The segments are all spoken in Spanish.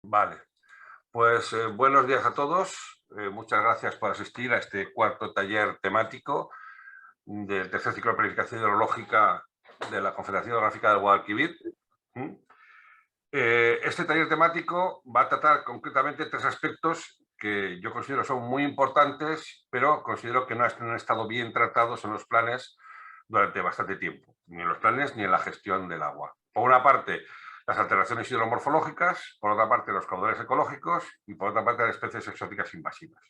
Vale, pues buenos días a todos. Muchas gracias por asistir a este cuarto taller temático del tercer ciclo de planificación hidrológica de la Confederación Hidrográfica del Guadalquivir. Este taller temático va a tratar concretamente tres aspectos que yo considero son muy importantes, pero considero que no han estado bien tratados en los planes durante bastante tiempo, ni en los planes ni en la gestión del agua. Por una parte, las alteraciones hidromorfológicas, por otra parte, los caudales ecológicos y por otra parte, las especies exóticas invasivas.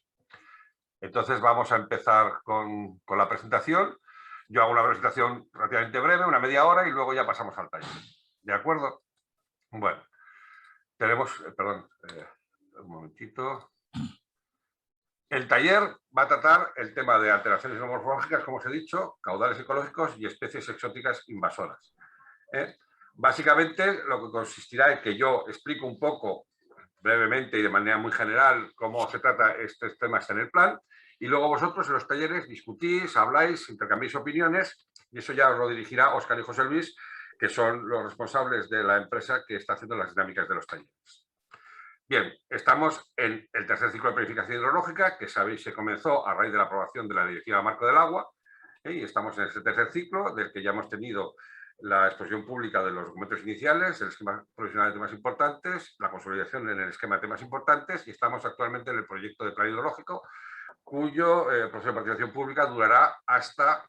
Entonces, vamos a empezar con la presentación. Yo hago una presentación relativamente breve, una media hora, y luego ya pasamos al taller. ¿De acuerdo? Bueno, tenemos, un momentito. El taller va a tratar el tema de alteraciones hidromorfológicas, como os he dicho, caudales ecológicos y especies exóticas invasoras. Básicamente, lo que consistirá en que yo explico un poco, brevemente y de manera muy general, cómo se trata estos temas en el plan, y luego vosotros en los talleres discutís, habláis, intercambiáis opiniones, y eso ya os lo dirigirá Óscar y José Luis, que son los responsables de la empresa que está haciendo las dinámicas de los talleres. Bien, estamos en el tercer ciclo de planificación hidrológica, que sabéis se comenzó a raíz de la aprobación de la Directiva Marco del Agua, y estamos en este tercer ciclo, del que ya hemos tenido la exposición pública de los documentos iniciales, el esquema provisional de temas importantes, la consolidación en el esquema de temas importantes, y estamos actualmente en el proyecto de plan hidrológico, cuyo proceso de participación pública durará hasta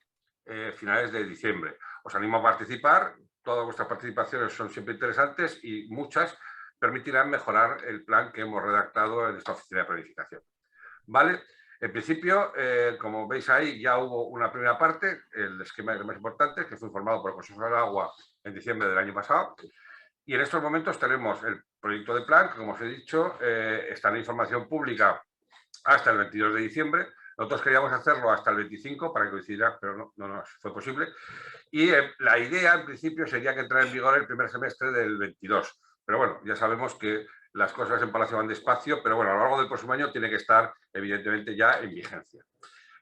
finales de diciembre. Os animo a participar, todas vuestras participaciones son siempre interesantes y muchas permitirán mejorar el plan que hemos redactado en esta oficina de planificación. ¿Vale? En principio, como veis ahí, ya hubo una primera parte, el esquema de temas importantes, que fue formado por el Consejo del Agua en diciembre del año pasado. Y en estos momentos tenemos el proyecto de plan, que como os he dicho, está en información pública hasta el 22 de diciembre. Nosotros queríamos hacerlo hasta el 25 para que coincidiera, pero no nos fue posible. Y la idea, en principio, sería que entrara en vigor el primer semestre del 22. Pero bueno, ya sabemos que las cosas en Palacio van despacio, pero bueno, a lo largo del próximo año tiene que estar, evidentemente, ya en vigencia.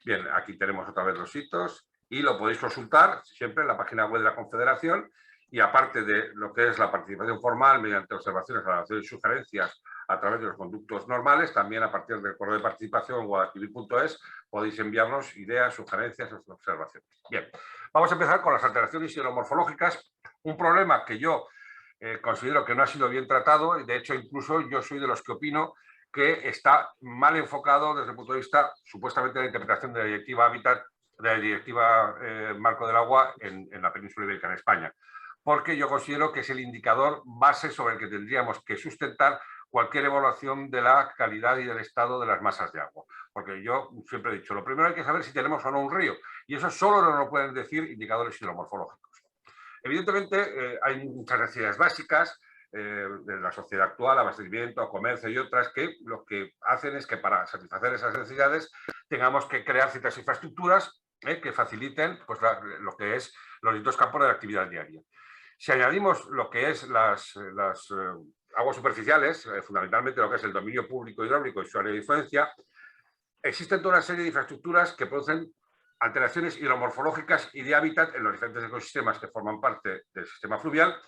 Bien, aquí tenemos otra vez los hitos y lo podéis consultar siempre en la página web de la Confederación, y aparte de lo que es la participación formal mediante observaciones, valoraciones y sugerencias a través de los conductos normales, también a partir del correo de participación guadalquivir.es podéis enviarnos ideas, sugerencias, observaciones. Bien, vamos a empezar con las alteraciones hidromorfológicas, un problema que yo considero que no ha sido bien tratado, y de hecho incluso yo soy de los que opino que está mal enfocado desde el punto de vista supuestamente de la interpretación de la Directiva Hábitat, de la Directiva Marco del Agua en la península ibérica, en España, porque yo considero que es el indicador base sobre el que tendríamos que sustentar cualquier evaluación de la calidad y del estado de las masas de agua. Porque yo siempre he dicho, lo primero hay que saber si tenemos o no un río, y eso solo nos lo pueden decir indicadores hidromorfológicos. Evidentemente, hay muchas necesidades básicas de la sociedad actual, abastecimiento, comercio y otras, que lo que hacen es que para satisfacer esas necesidades tengamos que crear ciertas infraestructuras que faciliten pues, lo que es los distintos campos de la actividad diaria. Si añadimos lo que es las aguas superficiales, fundamentalmente lo que es el dominio público hidráulico y su área de influencia, existen toda una serie de infraestructuras que producen alteraciones hidromorfológicas y de hábitat en los diferentes ecosistemas que forman parte del sistema fluvial,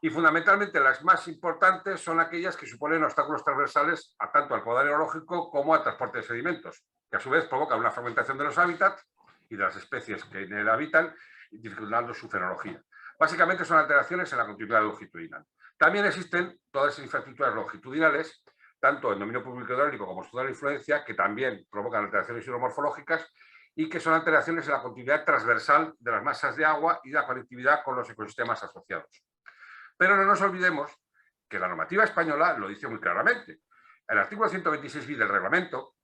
y fundamentalmente las más importantes son aquellas que suponen obstáculos transversales a tanto al caudal hidrológico como al transporte de sedimentos, que a su vez provocan una fragmentación de los hábitats y de las especies que en él habitan, dificultando su fenología. Básicamente son alteraciones en la continuidad longitudinal. También existen todas esas infraestructuras longitudinales, tanto en dominio público hidráulico como su área de influencia, que también provocan alteraciones hidromorfológicas y que son alteraciones en la continuidad transversal de las masas de agua y la conectividad con los ecosistemas asociados. Pero no nos olvidemos que la normativa española lo dice muy claramente. El artículo 126 bis del reglamento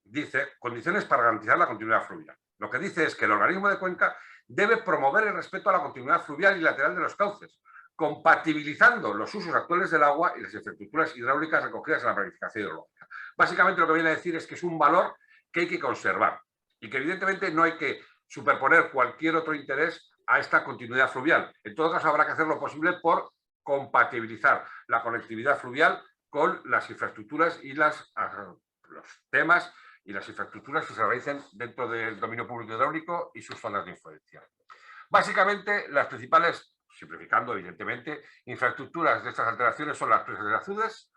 dice condiciones para garantizar la continuidad fluvial. Lo que dice es que el organismo de cuenca debe promover el respeto a la continuidad fluvial y lateral de los cauces, compatibilizando los usos actuales del agua y las infraestructuras hidráulicas recogidas en la planificación hidrológica. Básicamente lo que viene a decir es que es un valor que hay que conservar y que evidentemente no hay que superponer cualquier otro interés a esta continuidad fluvial. En todo caso, habrá que hacer lo posible por compatibilizar la conectividad fluvial con las infraestructuras y los temas y las infraestructuras que se realicen dentro del dominio público hidráulico y sus zonas de influencia. Básicamente, las principales, simplificando evidentemente, infraestructuras de estas alteraciones son las presas de azudes,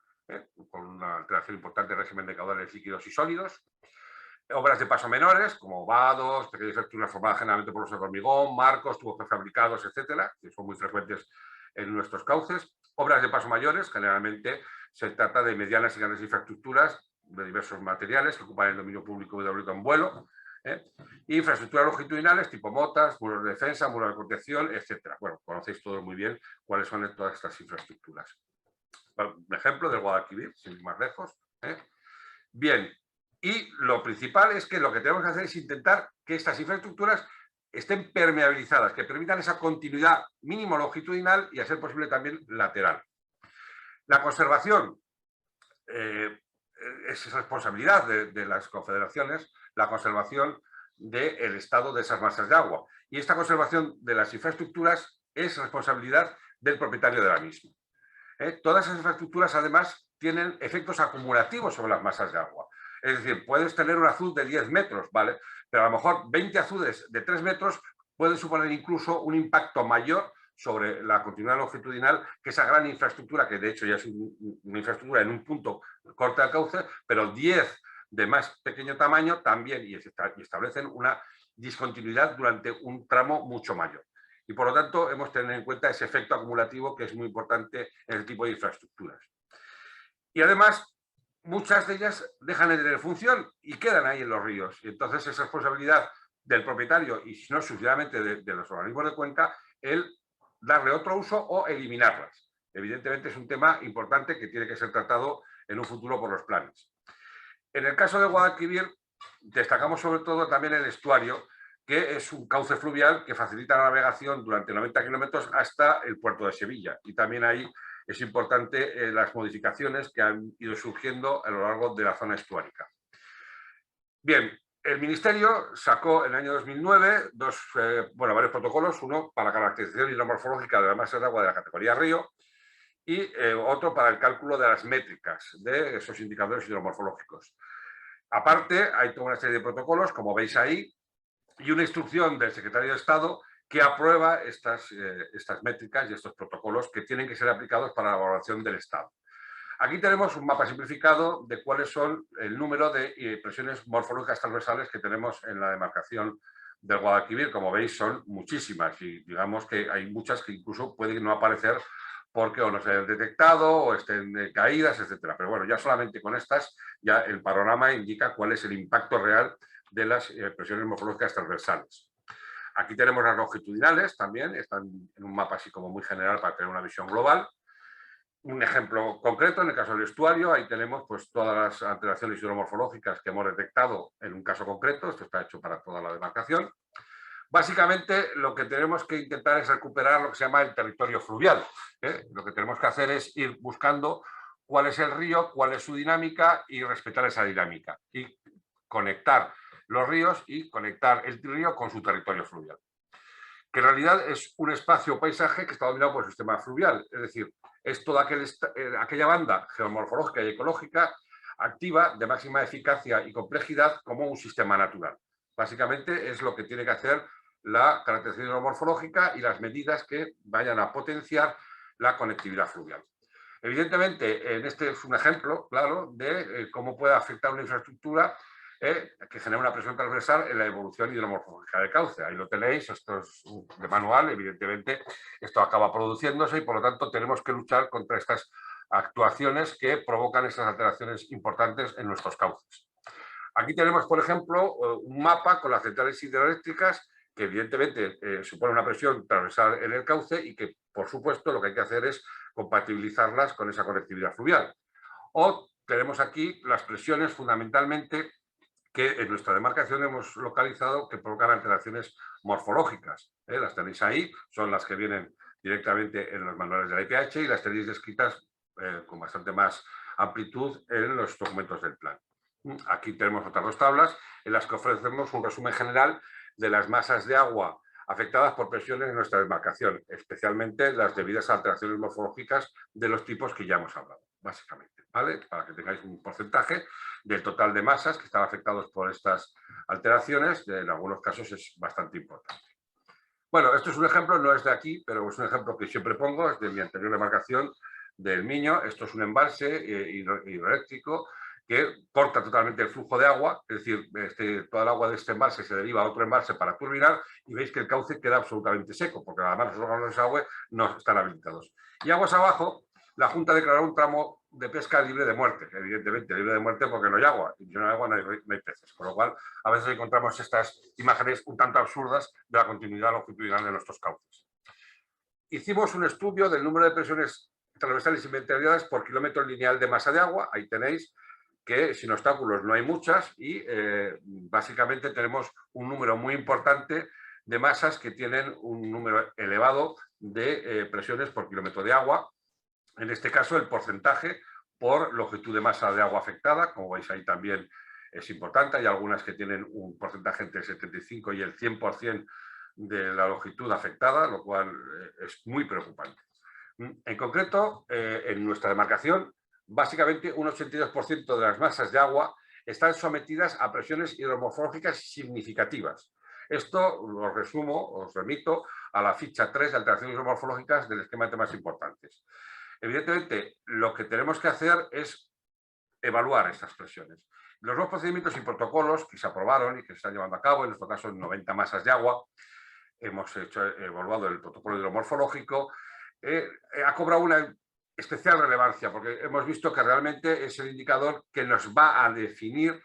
con una alteración importante del régimen de caudales líquidos y sólidos. Obras de paso menores, como vados, pequeñas estructuras formadas generalmente por los de hormigón, marcos, tubos prefabricados, etcétera, que son muy frecuentes en nuestros cauces. Obras de paso mayores, generalmente se trata de medianas y grandes infraestructuras de diversos materiales que ocupan el dominio público hidráulico en vuelo. Infraestructuras longitudinales tipo motas, muros de defensa, muros de protección, etcétera. Bueno, conocéis todos muy bien cuáles son todas estas infraestructuras. Un ejemplo del Guadalquivir, sin ir más lejos. Bien, y lo principal es que lo que tenemos que hacer es intentar que estas infraestructuras estén permeabilizadas, que permitan esa continuidad mínimo longitudinal y a ser posible también lateral. La conservación es responsabilidad de las confederaciones, la conservación del estado de esas masas de agua. Y esta conservación de las infraestructuras es responsabilidad del propietario de la misma. Todas esas infraestructuras, además, tienen efectos acumulativos sobre las masas de agua. Es decir, puedes tener un azud de 10 metros, ¿vale? Pero a lo mejor 20 azudes de 3 metros pueden suponer incluso un impacto mayor sobre la continuidad longitudinal que esa gran infraestructura, que de hecho ya es una infraestructura en un punto corta de cauce, pero 10 de más pequeño tamaño también y establecen una discontinuidad durante un tramo mucho mayor. Y por lo tanto hemos de tener en cuenta ese efecto acumulativo que es muy importante en el tipo de infraestructuras. Y además, muchas de ellas dejan de tener función y quedan ahí en los ríos. Y entonces es responsabilidad del propietario y si no exclusivamente de los organismos de cuenca el darle otro uso o eliminarlas. Evidentemente es un tema importante que tiene que ser tratado en un futuro por los planes. En el caso de Guadalquivir destacamos sobre todo también el estuario, que es un cauce fluvial que facilita la navegación durante 90 kilómetros hasta el puerto de Sevilla. Y también ahí es importante las modificaciones que han ido surgiendo a lo largo de la zona estuárica. Bien, el Ministerio sacó en el año 2009 varios protocolos, uno para la caracterización hidromorfológica de la masa de agua de la categoría río y otro para el cálculo de las métricas de esos indicadores hidromorfológicos. Aparte, hay toda una serie de protocolos, como veis ahí, y una instrucción del Secretario de Estado que aprueba estas métricas y estos protocolos que tienen que ser aplicados para la evaluación del Estado. Aquí tenemos un mapa simplificado de cuáles son el número de presiones morfológicas transversales que tenemos en la demarcación del Guadalquivir. Como veis, son muchísimas y digamos que hay muchas que incluso pueden no aparecer porque o no se hayan detectado o estén caídas, etcétera. Pero bueno, ya solamente con estas ya el panorama indica cuál es el impacto real de las presiones morfológicas transversales. Aquí tenemos las longitudinales también, están en un mapa así como muy general para tener una visión global. Un ejemplo concreto, en el caso del estuario, ahí tenemos pues, todas las alteraciones hidromorfológicas que hemos detectado en un caso concreto, esto está hecho para toda la demarcación. Básicamente lo que tenemos que intentar es recuperar lo que se llama el territorio fluvial. Lo que tenemos que hacer es ir buscando cuál es el río, cuál es su dinámica y respetar esa dinámica. Y conectar los ríos y conectar el río con su territorio fluvial. Que en realidad es un espacio o paisaje que está dominado por el sistema fluvial. Es decir, es toda aquella banda geomorfológica y ecológica activa de máxima eficacia y complejidad como un sistema natural. Básicamente es lo que tiene que hacer la caracterización hidromorfológica y las medidas que vayan a potenciar la conectividad fluvial. Evidentemente, este es un ejemplo, claro, de cómo puede afectar una infraestructura que genera una presión transversal en la evolución hidromorfológica del cauce. Ahí lo tenéis, esto es de manual, evidentemente esto acaba produciéndose y por lo tanto tenemos que luchar contra estas actuaciones que provocan estas alteraciones importantes en nuestros cauces. Aquí tenemos, por ejemplo, un mapa con las centrales hidroeléctricas que evidentemente supone una presión transversal en el cauce y que, por supuesto, lo que hay que hacer es compatibilizarlas con esa conectividad fluvial. O tenemos aquí las presiones fundamentalmente que en nuestra demarcación hemos localizado que provocan alteraciones morfológicas. Las tenéis ahí, son las que vienen directamente en los manuales de la IPH y las tenéis descritas con bastante más amplitud en los documentos del plan. Aquí tenemos otras dos tablas en las que ofrecemos un resumen general de las masas de agua afectadas por presiones en nuestra demarcación, especialmente las debidas a alteraciones morfológicas de los tipos que ya hemos hablado, básicamente, ¿vale? Para que tengáis un porcentaje del total de masas que están afectados por estas alteraciones, en algunos casos es bastante importante. Bueno, esto es un ejemplo, no es de aquí, pero es un ejemplo que siempre pongo, es de mi anterior demarcación del Miño. Esto es un embalse hidroeléctrico que corta totalmente el flujo de agua, es decir, toda el agua de este embalse se deriva a otro embalse para turbinar y veis que el cauce queda absolutamente seco, porque además los órganos de desagüe no están habilitados. Y aguas abajo, la Junta declaró un tramo de pesca libre de muerte, evidentemente libre de muerte porque no hay agua, y si no hay agua no hay peces, con lo cual a veces encontramos estas imágenes un tanto absurdas de la continuidad longitudinal de nuestros cauces. Hicimos un estudio del número de presiones transversales inventariadas por kilómetro lineal de masa de agua, ahí tenéis que sin obstáculos no hay muchas y básicamente tenemos un número muy importante de masas que tienen un número elevado de presiones por kilómetro de agua. En este caso el porcentaje por longitud de masa de agua afectada, como veis ahí también es importante, hay algunas que tienen un porcentaje entre el 75 y el 100% de la longitud afectada, lo cual es muy preocupante. En concreto, en nuestra demarcación, básicamente un 82% de las masas de agua están sometidas a presiones hidromorfológicas significativas. Esto lo resumo, os remito a la ficha 3 de alteraciones hidromorfológicas del esquema de temas importantes. Evidentemente, lo que tenemos que hacer es evaluar estas presiones. Los nuevos procedimientos y protocolos que se aprobaron y que se están llevando a cabo, en nuestro caso en 90 masas de agua, hemos evaluado el protocolo hidromorfológico, ha cobrado una especial relevancia porque hemos visto que realmente es el indicador que nos va a definir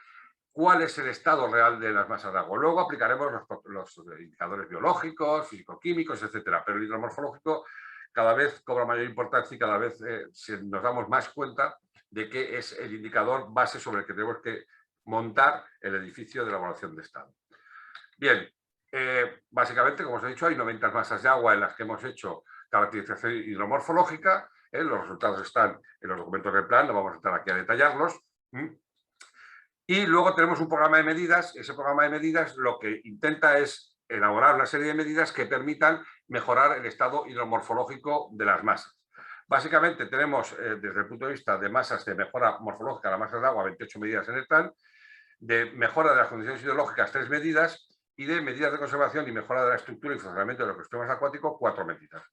cuál es el estado real de las masas de agua. Luego aplicaremos los indicadores biológicos, físico-químicos, etcétera, pero el hidromorfológico cada vez cobra mayor importancia y cada vez nos damos más cuenta de que es el indicador base sobre el que tenemos que montar el edificio de la evaluación de estado. Bien, básicamente, como os he dicho, hay 90 masas de agua en las que hemos hecho caracterización hidromorfológica. Los resultados están en los documentos del plan, no vamos a estar aquí a detallarlos. Y luego tenemos un programa de medidas. Ese programa de medidas lo que intenta es elaborar una serie de medidas que permitan mejorar el estado hidromorfológico de las masas. Básicamente tenemos, desde el punto de vista de masas de mejora morfológica de las masas de agua, 28 medidas en el plan, de mejora de las condiciones hidrológicas, 3 medidas, y de medidas de conservación y mejora de la estructura y funcionamiento de los ecosistemas acuáticos, 4 medidas.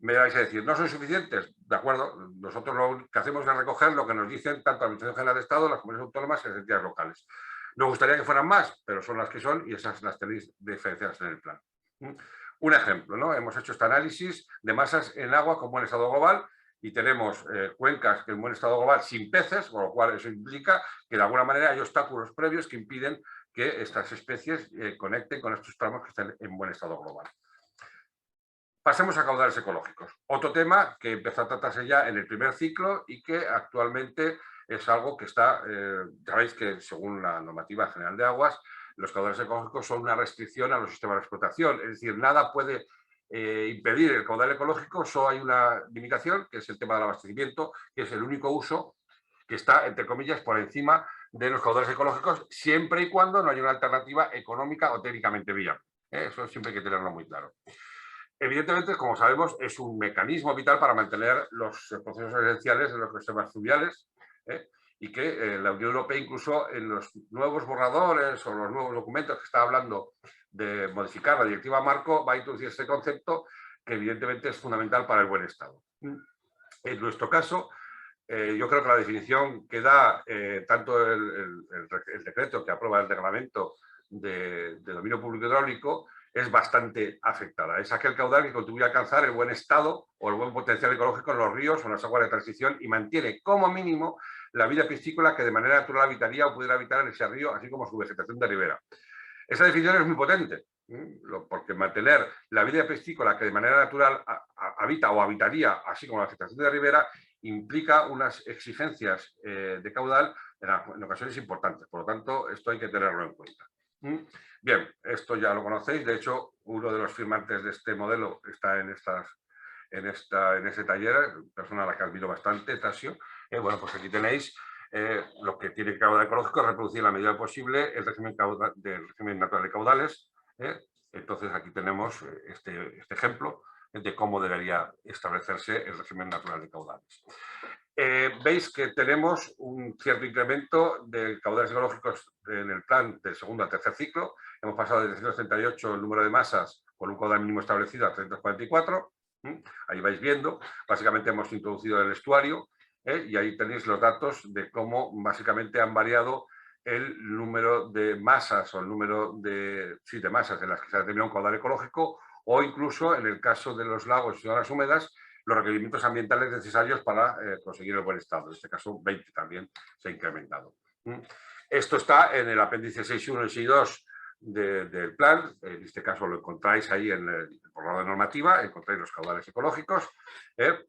Me vais a decir, ¿no son suficientes? De acuerdo, nosotros lo que hacemos es recoger lo que nos dicen tanto la Administración General de Estado, las comunidades autónomas y las entidades locales. Nos gustaría que fueran más, pero son las que son y esas las tenéis diferenciadas en el plan. Un ejemplo, ¿no? Hemos hecho este análisis de masas en agua con buen estado global y tenemos cuencas que en buen estado global sin peces, con lo cual eso implica que de alguna manera hay obstáculos previos que impiden que estas especies conecten con estos tramos que están en buen estado global. Pasemos a caudales ecológicos. Otro tema que empezó a tratarse ya en el primer ciclo y que actualmente es algo que está, ya veis que según la normativa general de aguas, los caudales ecológicos son una restricción a los sistemas de explotación. Es decir, nada puede impedir el caudal ecológico, solo hay una limitación, que es el tema del abastecimiento, que es el único uso que está, entre comillas, por encima de los caudales ecológicos, siempre y cuando no haya una alternativa económica o técnicamente viable. Eso siempre hay que tenerlo muy claro. Evidentemente, como sabemos, es un mecanismo vital para mantener los procesos esenciales de los sistemas fluviales y que la Unión Europea, incluso en los nuevos borradores o los nuevos documentos que está hablando de modificar la directiva marco, va a introducir este concepto que evidentemente es fundamental para el buen estado. En nuestro caso, yo creo que la definición que da tanto el decreto que aprueba el reglamento de dominio público hidráulico es bastante afectada. Es aquel caudal que contribuye a alcanzar el buen estado o el buen potencial ecológico en los ríos o en las aguas de transición y mantiene como mínimo la vida piscícola que de manera natural habitaría o pudiera habitar en ese río, así como su vegetación de ribera. Esa definición es muy potente, porque mantener la vida piscícola que de manera natural habita o habitaría, así como la vegetación de ribera, implica unas exigencias de caudal en ocasiones importantes. Por lo tanto, esto hay que tenerlo en cuenta. Bien, esto ya lo conocéis. De hecho, uno de los firmantes de este modelo está en ese taller, persona a la que admiro bastante, Tasio. Bueno, pues aquí tenéis lo que tiene caudal ecológico, reproducir en la medida posible el régimen natural de caudales. Entonces, aquí tenemos este ejemplo de cómo debería establecerse el régimen natural de caudales. Veis que tenemos un cierto incremento de caudales ecológicos en el plan del segundo al tercer ciclo. Hemos pasado de 338 el número de masas con un caudal mínimo establecido a 344. Ahí vais viendo, básicamente hemos introducido el estuario, y ahí tenéis los datos de cómo básicamente han variado el número de masas o el número de, sí, de masas en las que se ha determinado un caudal ecológico, o incluso en el caso de los lagos y zonas húmedas, los requerimientos ambientales necesarios para conseguir el buen estado. En este caso, 20 también se ha incrementado. Esto está en el apéndice 6.1 y 6.2 del plan. En este caso lo encontráis ahí en el programa de normativa, encontráis los caudales ecológicos,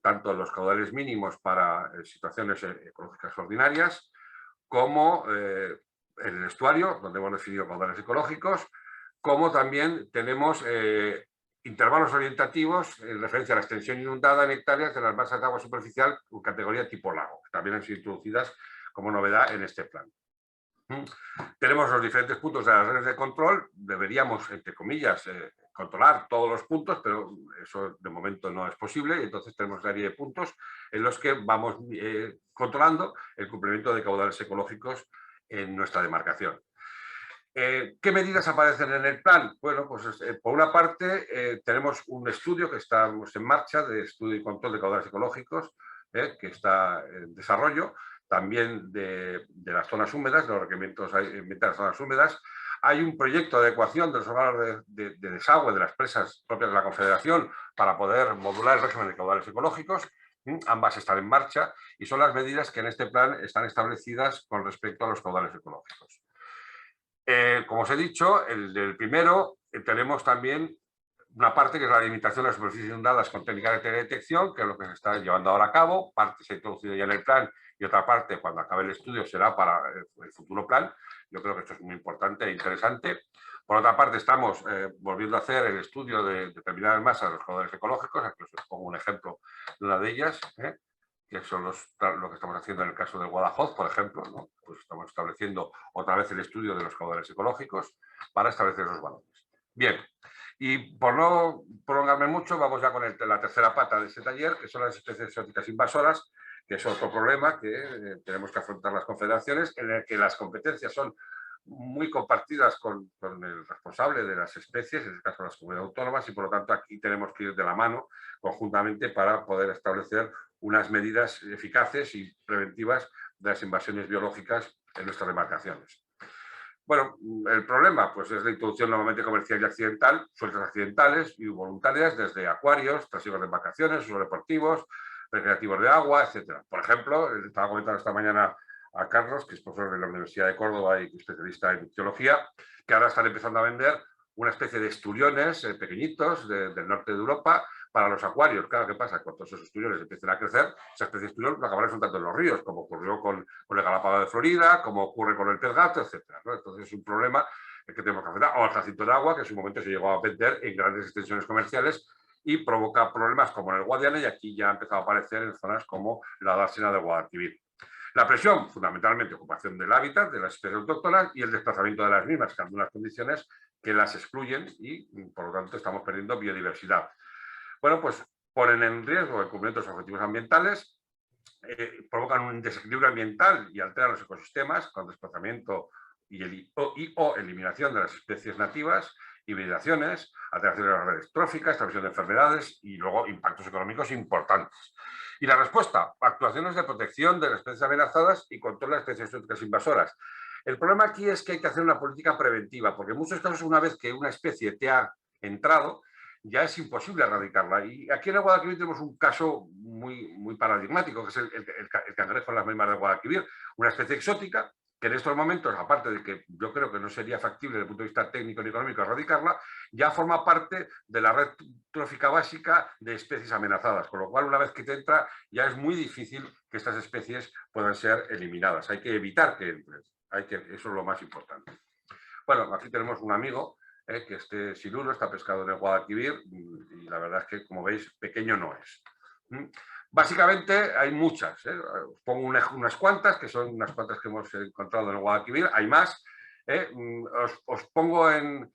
tanto los caudales mínimos para situaciones ecológicas ordinarias, como en el estuario, donde hemos definido caudales ecológicos, como también tenemos intervalos orientativos en referencia a la extensión inundada en hectáreas de las masas de agua superficial con categoría tipo lago, que también han sido introducidas como novedad en este plan. Tenemos los diferentes puntos de las redes de control. Deberíamos, entre comillas, controlar todos los puntos, pero eso de momento no es posible. Entonces tenemos una serie de puntos en los que vamos controlando el cumplimiento de caudales ecológicos en nuestra demarcación. ¿Qué medidas aparecen en el plan? Bueno, pues por una parte tenemos un estudio que estamos en marcha de estudio y control de caudales ecológicos, que está en desarrollo, también de las zonas húmedas, de los requerimientos ambientales de las zonas húmedas. Hay un proyecto de adecuación de los órganos de desagüe de las presas propias de la Confederación para poder modular el régimen de caudales ecológicos. Ambas están en marcha y son las medidas que en este plan están establecidas con respecto a los caudales ecológicos. Como os he dicho, el primero tenemos también una parte que es la limitación de las superficies inundadas con técnicas de detección, que es lo que se está llevando ahora a cabo. Parte se ha introducido ya en el plan y otra parte, cuando acabe el estudio, será para el futuro plan. Yo creo que esto es muy importante e interesante. Por otra parte, estamos volviendo a hacer el estudio de determinadas masas de los caudales ecológicos. Aquí os pongo un ejemplo de una de ellas, que son lo que estamos haciendo en el caso del Guadajoz, por ejemplo, ¿no? Pues estamos estableciendo otra vez el estudio de los caudales ecológicos para establecer esos valores. Bien, y por no prolongarme mucho, vamos ya con la tercera pata de este taller, que son las especies exóticas invasoras, que es otro problema que tenemos que afrontar las confederaciones, en el que las competencias son muy compartidas con el responsable de las especies, en este caso las comunidades autónomas, y por lo tanto aquí tenemos que ir de la mano conjuntamente para poder establecer unas medidas eficaces y preventivas de las invasiones biológicas en nuestras demarcaciones. Bueno, el problema pues es la introducción normalmente comercial y accidental, sueltas accidentales y voluntarias desde acuarios, trasegos de embarcaciones, usos deportivos, recreativos de agua, etc. Por ejemplo, estaba comentando esta mañana a Carlos, que es profesor de la Universidad de Córdoba y especialista en ictiología, que ahora están empezando a vender una especie de esturiones pequeñitos del norte de Europa para los acuarios. Claro, ¿qué pasa? Cuando esos esturiones empiecen a crecer, esa especie de esturión lo acabarán soltando en los ríos, como ocurrió con el galápago de Florida, como ocurre con el pez gato, etc. ¿no? Entonces es un problema que tenemos que afrontar. O el jacinto de agua, que en su momento se llegó a vender en grandes extensiones comerciales y provoca problemas como en el Guadiana, y aquí ya ha empezado a aparecer en zonas como la dársena de Guadalquivir. La presión, fundamentalmente, ocupación del hábitat de las especies autóctonas y el desplazamiento de las mismas, que en unas condiciones que las excluyen y, por lo tanto, estamos perdiendo biodiversidad. Bueno, pues ponen en riesgo el cumplimiento de los objetivos ambientales, provocan un desequilibrio ambiental y alteran los ecosistemas con desplazamiento o eliminación de las especies nativas, hibridaciones, alteraciones de las redes tróficas, transmisión de enfermedades y luego impactos económicos importantes. Y la respuesta, actuaciones de protección de las especies amenazadas y control de las especies exóticas invasoras. El problema aquí es que hay que hacer una política preventiva, porque en muchos casos, una vez que una especie te ha entrado, ya es imposible erradicarla. Y aquí en el Guadalquivir tenemos un caso muy paradigmático, que es el cangrejo en las mismas del Guadalquivir, una especie exótica que en estos momentos, aparte de que yo creo que no sería factible desde el punto de vista técnico ni económico erradicarla, ya forma parte de la red trófica básica de especies amenazadas, con lo cual una vez que te entra ya es muy difícil que estas especies puedan ser eliminadas. Hay que evitar que entren, eso es lo más importante. Bueno, aquí tenemos un amigo, que este siluro está pescado en el Guadalquivir y la verdad es que, como veis, pequeño no es. Básicamente hay muchas, os pongo unas cuantas, que son unas cuantas que hemos encontrado en el Guadalquivir, hay más. Os pongo en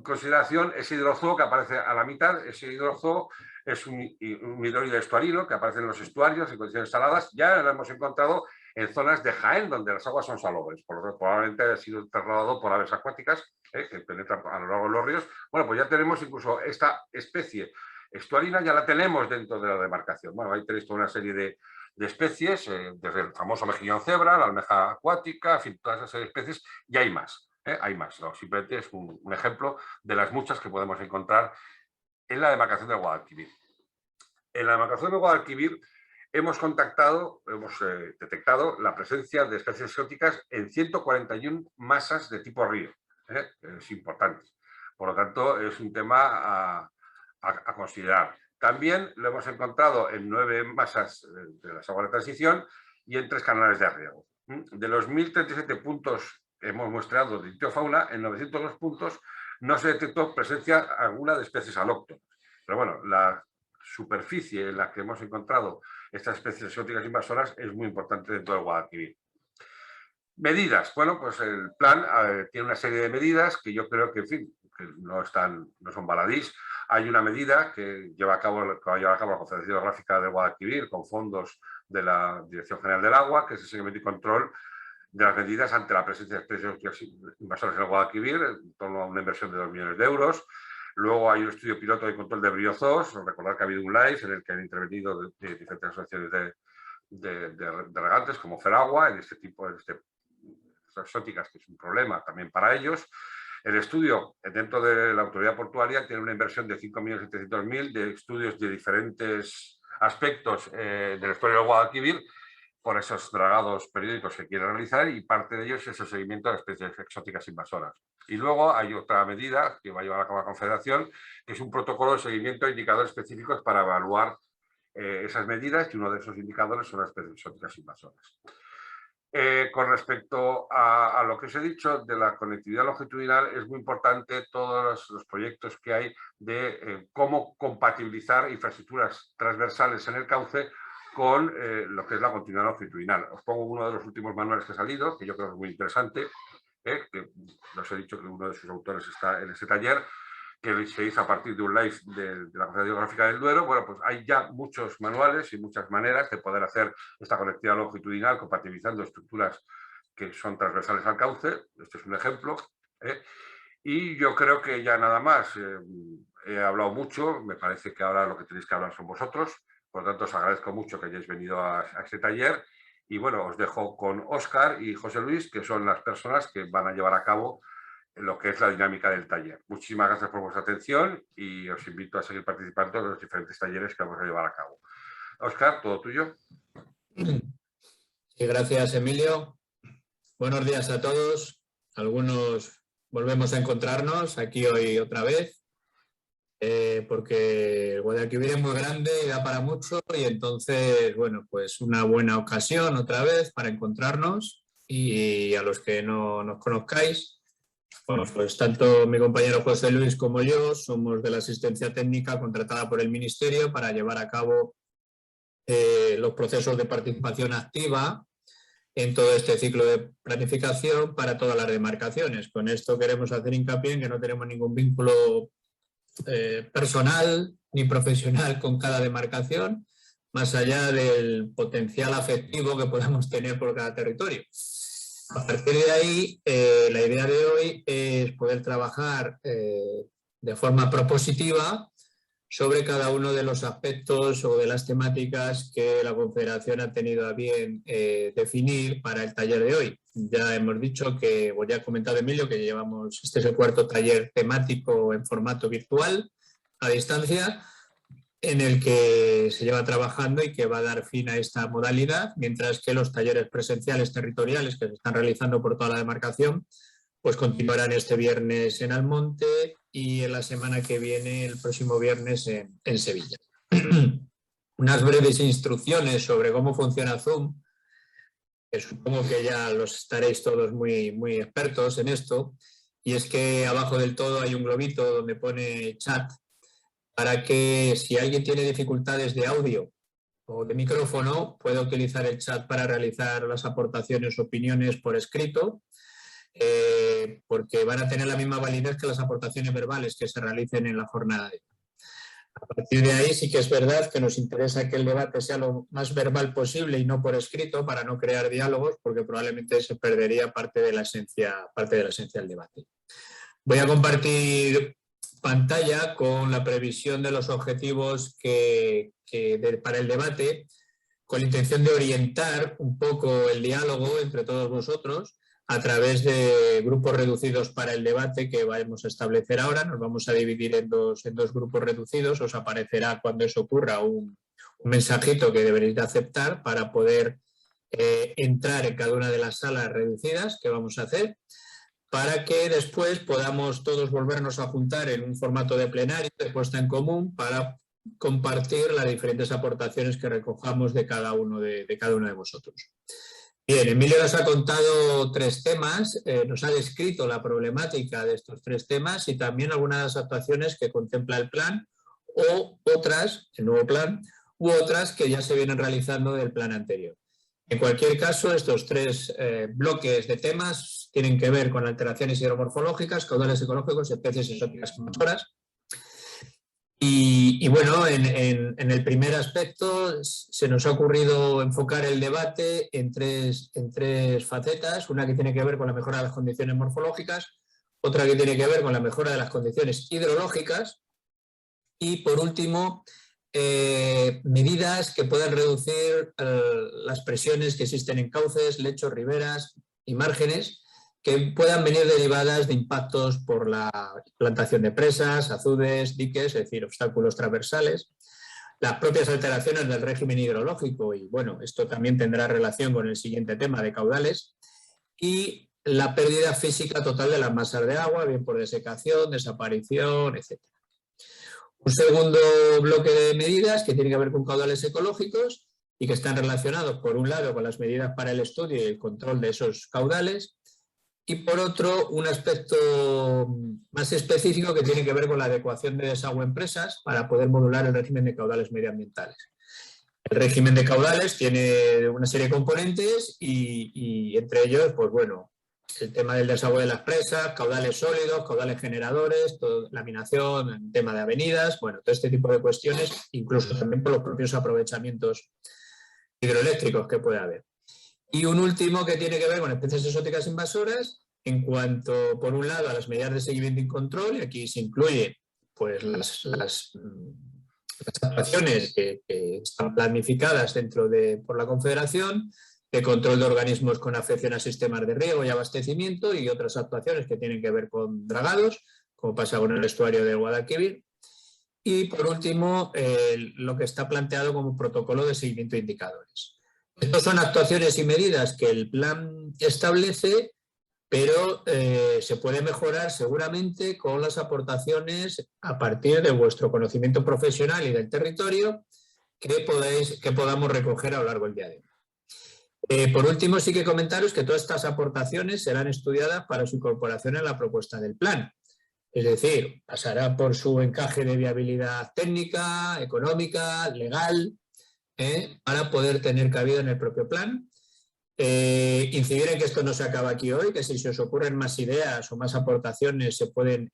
consideración ese hidrozoo que aparece a la mitad. Ese hidrozoo es un hidroide estuarino que aparece en los estuarios en condiciones saladas. Ya lo hemos encontrado en zonas de Jaén, donde las aguas son salobres, por lo que probablemente ha sido trasladado por aves acuáticas que penetran a lo largo de los ríos. Bueno, pues ya tenemos incluso esta especie Estuarina ya la tenemos dentro de la demarcación. Bueno, ahí tenéis toda una serie de especies, desde el famoso mejillón cebra, la almeja acuática, en fin, todas esas especies, y hay más. Hay más, ¿no? Simplemente es un ejemplo de las muchas que podemos encontrar en la demarcación de Guadalquivir. En la demarcación de Guadalquivir hemos detectado la presencia de especies exóticas en 141 masas de tipo río. Es importante. Por lo tanto, es un tema a considerar. También lo hemos encontrado en 9 masas de las aguas de transición y en 3 canales de riego. De los 1037 puntos que hemos muestrado de ictiofauna, en 902 puntos no se detectó presencia alguna de especies alóctonas. Pero bueno, la superficie en la que hemos encontrado estas especies exóticas invasoras es muy importante dentro del Guadalquivir. Medidas. Bueno, pues el plan tiene una serie de medidas que yo creo que, en fin, que no son baladís. Hay una medida que va a llevar a cabo la Confederación Hidrográfica de Guadalquivir con fondos de la Dirección General del Agua, que es el seguimiento y control de las medidas ante la presencia de especies invasoras en el Guadalquivir, en torno a una inversión de 2 millones de euros. Luego hay un estudio piloto de control de briozoos. Recordar que ha habido un live en el que han intervenido de diferentes asociaciones de regantes, como Feragua, en este tipo de exóticas, que es un problema también para ellos. El estudio dentro de la autoridad portuaria tiene una inversión de 5.700.000 de estudios de diferentes aspectos del estuario del Guadalquivir por esos dragados periódicos que quiere realizar, y parte de ellos es el seguimiento de especies exóticas invasoras. Y luego hay otra medida que va a llevar a cabo la Confederación, que es un protocolo de seguimiento de indicadores específicos para evaluar esas medidas, y uno de esos indicadores son las especies exóticas invasoras. Con respecto a lo que os he dicho de la conectividad longitudinal, es muy importante todos los proyectos que hay de cómo compatibilizar infraestructuras transversales en el cauce con lo que es la continuidad longitudinal. Os pongo uno de los últimos manuales que ha salido, que yo creo que es muy interesante, que os he dicho que uno de sus autores está en ese taller, que se hizo a partir de un live de la Confederación Hidrográfica del Duero. Bueno, pues hay ya muchos manuales y muchas maneras de poder hacer esta conectividad longitudinal compatibilizando estructuras que son transversales al cauce. Este es un ejemplo. Y yo creo que ya nada más. He hablado mucho, me parece que ahora lo que tenéis que hablar son vosotros. Por lo tanto, os agradezco mucho que hayáis venido a este taller. Y bueno, os dejo con Óscar y José Luis, que son las personas que van a llevar a cabo lo que es la dinámica del taller. Muchísimas gracias por vuestra atención y os invito a seguir participando en los diferentes talleres que vamos a llevar a cabo. Óscar, todo tuyo. Sí, gracias, Emilio. Buenos días a todos. Algunos volvemos a encontrarnos aquí hoy otra vez, porque el Guadalquivir es muy grande y da para mucho, y entonces, bueno, pues una buena ocasión otra vez para encontrarnos. Y a los que no nos conozcáis, bueno, pues tanto mi compañero José Luis como yo somos de la asistencia técnica contratada por el Ministerio para llevar a cabo los procesos de participación activa en todo este ciclo de planificación para todas las demarcaciones. Con esto queremos hacer hincapié en que no tenemos ningún vínculo personal ni profesional con cada demarcación, más allá del potencial afectivo que podamos tener por cada territorio. A partir de ahí, la idea de hoy es poder trabajar de forma propositiva sobre cada uno de los aspectos o de las temáticas que la Confederación ha tenido a bien definir para el taller de hoy. Ya hemos dicho que, ya ha comentado Emilio, que este es el 4º taller temático en formato virtual, a distancia, en el que se lleva trabajando y que va a dar fin a esta modalidad, mientras que los talleres presenciales territoriales que se están realizando por toda la demarcación pues continuarán este viernes en Almonte y en la semana que viene, el próximo viernes, en Sevilla. Unas breves instrucciones sobre cómo funciona Zoom, que supongo que ya los estaréis todos muy, muy expertos en esto, y es que abajo del todo hay un globito donde pone chat, para que si alguien tiene dificultades de audio o de micrófono, pueda utilizar el chat para realizar las aportaciones o opiniones por escrito, porque van a tener la misma validez que las aportaciones verbales que se realicen en la jornada de hoy. A partir de ahí sí que es verdad que nos interesa que el debate sea lo más verbal posible y no por escrito, para no crear diálogos, porque probablemente se perdería parte de la esencia del debate. Voy a compartir pantalla con la previsión de los objetivos para el debate, con la intención de orientar un poco el diálogo entre todos vosotros a través de grupos reducidos para el debate que vamos a establecer ahora. Nos vamos a dividir en dos grupos reducidos. Os aparecerá cuando eso ocurra un mensajito que deberéis de aceptar para poder entrar en cada una de las salas reducidas que vamos a hacer, para que después podamos todos volvernos a juntar en un formato de plenario, de puesta en común, para compartir las diferentes aportaciones que recojamos de cada uno de vosotros. Bien, Emilio nos ha contado 3 temas, nos ha descrito la problemática de estos 3 temas y también algunas de las actuaciones que contempla el plan o otras, el nuevo plan, u otras que ya se vienen realizando del plan anterior. En cualquier caso, estos 3 bloques de temas tienen que ver con alteraciones hidromorfológicas, caudales ecológicos, especies exóticas invasoras. Y bueno, en el primer aspecto se nos ha ocurrido enfocar el debate en tres facetas, una que tiene que ver con la mejora de las condiciones morfológicas, otra que tiene que ver con la mejora de las condiciones hidrológicas y, por último, medidas que puedan reducir las presiones que existen en cauces, lechos, riberas y márgenes, que puedan venir derivadas de impactos por la plantación de presas, azudes, diques, es decir, obstáculos transversales, las propias alteraciones del régimen hidrológico, y bueno, esto también tendrá relación con el siguiente tema de caudales, y la pérdida física total de las masas de agua, bien por desecación, desaparición, etc. Un segundo bloque de medidas que tiene que ver con caudales ecológicos y que están relacionados, por un lado, con las medidas para el estudio y el control de esos caudales, y por otro, un aspecto más específico que tiene que ver con la adecuación de desagüe en presas para poder modular el régimen de caudales medioambientales. El régimen de caudales tiene una serie de componentes y entre ellos, pues bueno, el tema del desagüe de las presas, caudales sólidos, caudales generadores, laminación, el tema de avenidas, bueno, todo este tipo de cuestiones, incluso también por los propios aprovechamientos hidroeléctricos que puede haber. Y un último que tiene que ver con especies exóticas invasoras, en cuanto, por un lado, a las medidas de seguimiento y control, y aquí se incluye pues, las actuaciones que están planificadas por la Confederación, de control de organismos con afección a sistemas de riego y abastecimiento, y otras actuaciones que tienen que ver con dragados, como pasa con el estuario de Guadalquivir. Y, por último, lo que está planteado como protocolo de seguimiento de indicadores. Estas son actuaciones y medidas que el plan establece, pero se puede mejorar seguramente con las aportaciones a partir de vuestro conocimiento profesional y del territorio que podamos recoger a lo largo del día de hoy. Por último, sí que comentaros que todas estas aportaciones serán estudiadas para su incorporación en la propuesta del plan. Es decir, pasará por su encaje de viabilidad técnica, económica, legal, para poder tener cabida en el propio plan. Incidir en que esto no se acaba aquí hoy, que si se os ocurren más ideas o más aportaciones se pueden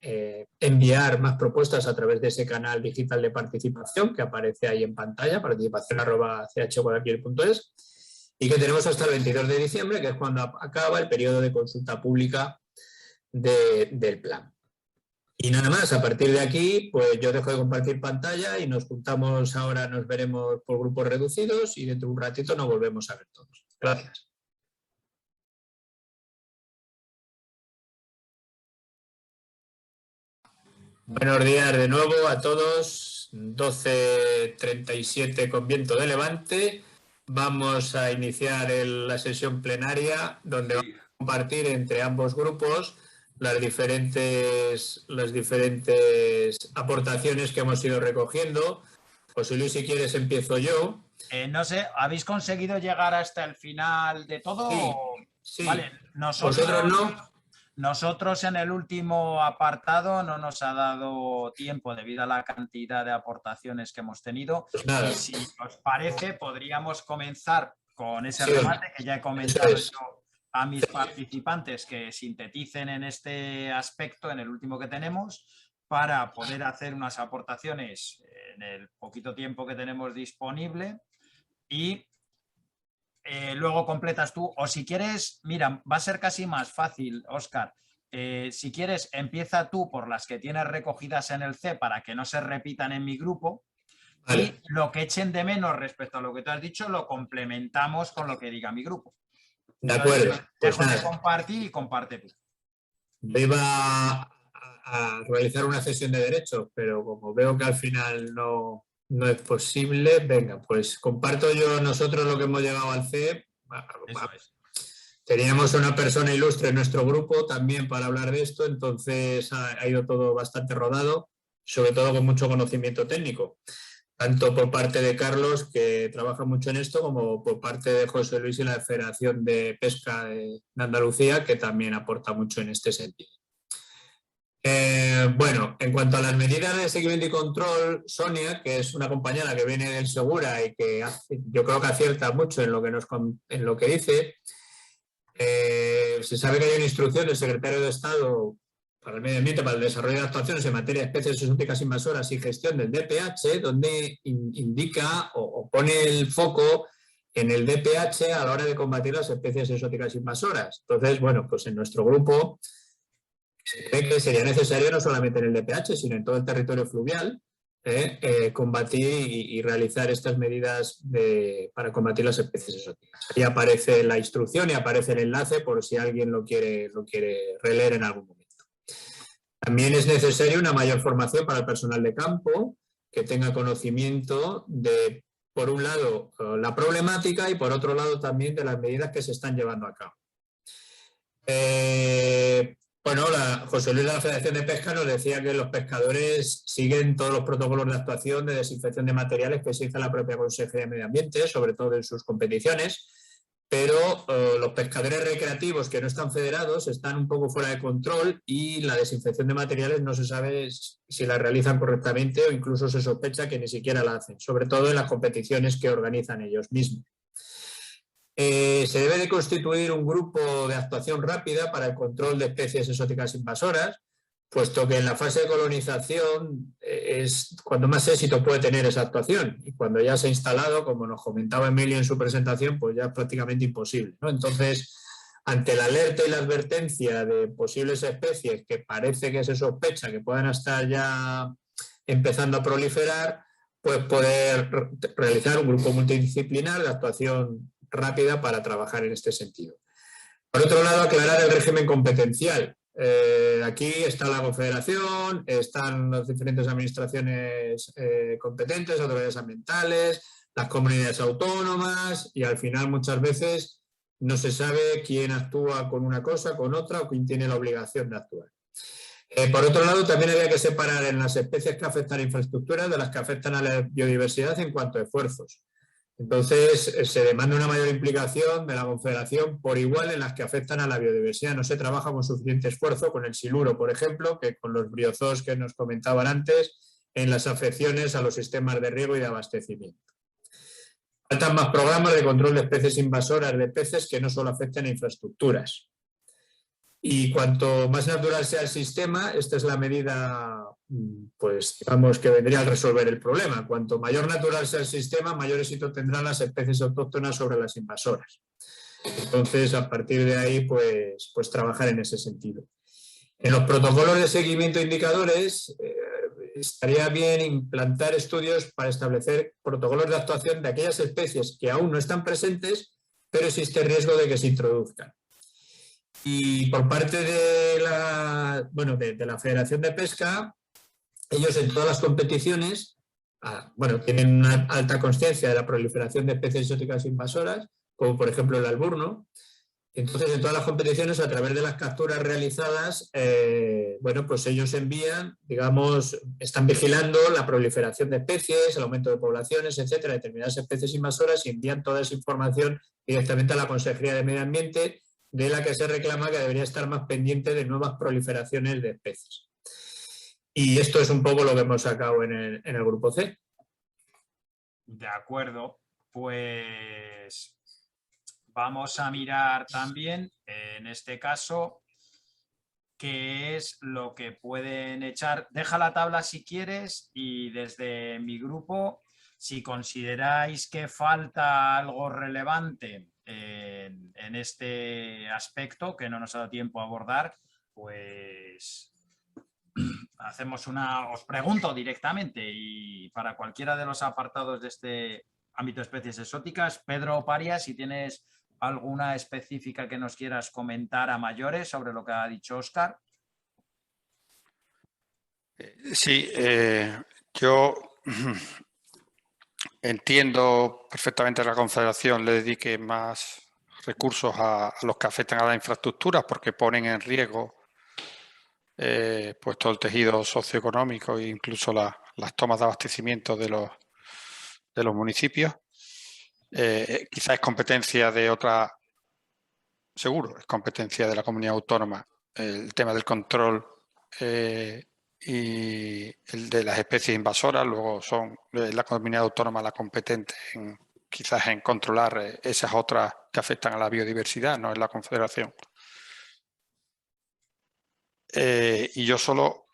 enviar más propuestas a través de ese canal digital de participación que aparece ahí en pantalla, participación@chguadalquivir.es, y que tenemos hasta el 22 de diciembre, que es cuando acaba el periodo de consulta pública del plan. Y nada más, a partir de aquí, pues yo dejo de compartir pantalla y nos juntamos ahora, nos veremos por grupos reducidos y dentro de un ratito nos volvemos a ver todos. Gracias. Buenos días de nuevo a todos. 12:37 con viento de levante. Vamos a iniciar la sesión plenaria donde vamos a compartir entre ambos grupos las diferentes aportaciones que hemos ido recogiendo. José Luis, si quieres, empiezo yo. No sé, ¿habéis conseguido llegar hasta el final de todo? Sí. Vale, ¿Vosotros no? Nosotros en el último apartado no nos ha dado tiempo debido a la cantidad de aportaciones que hemos tenido. Pues nada. Y si os parece, podríamos comenzar con ese remate que ya he comentado yo a mis participantes que sinteticen en este aspecto, en el último que tenemos, para poder hacer unas aportaciones en el poquito tiempo que tenemos disponible y luego completas tú. O si quieres, mira, va a ser casi más fácil, Óscar, si quieres, empieza tú por las que tienes recogidas en el C para que no se repitan en mi grupo. Vale. Y lo que echen de menos respecto a lo que tú has dicho lo complementamos con lo que diga mi grupo. De acuerdo. Entonces, dejo de compartir y comparte tú. Iba a realizar una sesión de derechos, pero como veo que al final no es posible, venga, pues comparto yo nosotros lo que hemos llegado al CEP. Eso es. Teníamos una persona ilustre en nuestro grupo también para hablar de esto, entonces ha ido todo bastante rodado, sobre todo con mucho conocimiento técnico, tanto por parte de Carlos, que trabaja mucho en esto, como por parte de José Luis y la Federación de Pesca de Andalucía, que también aporta mucho en este sentido. Bueno, en cuanto a las medidas de seguimiento y control, Sonia, que es una compañera que viene del Segura y que yo creo que acierta mucho en lo que dice, se sabe que hay una instrucción del Secretario de Estado para el Medio Ambiente, para el desarrollo de actuaciones en materia de especies exóticas invasoras y gestión del DPH, donde indica o pone el foco en el DPH a la hora de combatir las especies exóticas invasoras. Entonces, bueno, pues en nuestro grupo se cree que sería necesario no solamente en el DPH, sino en todo el territorio fluvial, combatir y realizar estas medidas para combatir las especies exóticas. Ahí aparece la instrucción y aparece el enlace por si alguien lo quiere releer en algún momento. También es necesaria una mayor formación para el personal de campo que tenga conocimiento de, por un lado, la problemática y por otro lado también de las medidas que se están llevando a cabo. Bueno, José Luis de la Federación de Pesca nos decía que los pescadores siguen todos los protocolos de actuación de desinfección de materiales que exige la propia Consejería de Medio Ambiente, sobre todo en sus competiciones, pero los pescadores recreativos que no están federados están un poco fuera de control y la desinfección de materiales no se sabe si la realizan correctamente o incluso se sospecha que ni siquiera la hacen, sobre todo en las competiciones que organizan ellos mismos. Se debe de constituir un grupo de actuación rápida para el control de especies exóticas invasoras, puesto que en la fase de colonización es cuando más éxito puede tener esa actuación y cuando ya se ha instalado, como nos comentaba Emilio en su presentación, pues ya es prácticamente imposible, ¿no? Entonces, ante la alerta y la advertencia de posibles especies que parece que se sospecha que puedan estar ya empezando a proliferar, pues poder realizar un grupo multidisciplinar de actuación rápida para trabajar en este sentido. Por otro lado, aclarar el régimen competencial. Aquí está la Confederación, están las diferentes administraciones competentes, autoridades ambientales, las comunidades autónomas y al final muchas veces no se sabe quién actúa con una cosa, con otra o quién tiene la obligación de actuar. Por otro lado, también había que separar en las especies que afectan a infraestructuras de las que afectan a la biodiversidad en cuanto a esfuerzos. Entonces, se demanda una mayor implicación de la Confederación por igual en las que afectan a la biodiversidad. No se trabaja con suficiente esfuerzo con el siluro, por ejemplo, que con los briozoos que nos comentaban antes, en las afecciones a los sistemas de riego y de abastecimiento. Faltan más programas de control de especies invasoras de peces que no solo afecten a infraestructuras. Y cuanto más natural sea el sistema, esta es la medida, pues digamos, que vendría a resolver el problema. Cuanto mayor natural sea el sistema, mayor éxito tendrán las especies autóctonas sobre las invasoras. Entonces, a partir de ahí, pues trabajar en ese sentido. En los protocolos de seguimiento e indicadores, estaría bien implantar estudios para establecer protocolos de actuación de aquellas especies que aún no están presentes, pero existe riesgo de que se introduzcan. Y por parte de la Federación de Pesca, ellos en todas las competiciones, tienen una alta consciencia de la proliferación de especies exóticas invasoras, como por ejemplo el alburno. Entonces, en todas las competiciones, a través de las capturas realizadas, pues ellos envían, digamos, están vigilando la proliferación de especies, el aumento de poblaciones, etcétera, determinadas especies invasoras y envían toda esa información directamente a la Consejería de Medio Ambiente, de la que se reclama que debería estar más pendiente de nuevas proliferaciones de especies. Y esto es un poco lo que hemos sacado en el grupo C. De acuerdo, pues vamos a mirar también, en este caso, qué es lo que pueden echar. Deja la tabla si quieres y desde mi grupo, si consideráis que falta algo relevante en este aspecto que no nos ha dado tiempo a abordar, pues os pregunto directamente, y para cualquiera de los apartados de este ámbito de especies exóticas, Pedro Parias, si tienes alguna específica que nos quieras comentar a mayores sobre lo que ha dicho Óscar. Sí, yo entiendo perfectamente que la Confederación le dedique más recursos a los que afectan a la infraestructura porque ponen en riesgo pues todo el tejido socioeconómico e incluso las tomas de abastecimiento de los municipios. Quizás es competencia de otra, seguro, es competencia de la comunidad autónoma el tema del control y el de las especies invasoras. Luego son la comunidad autónoma la competente quizás en controlar esas otras que afectan a la biodiversidad, no es la Confederación. Y yo solo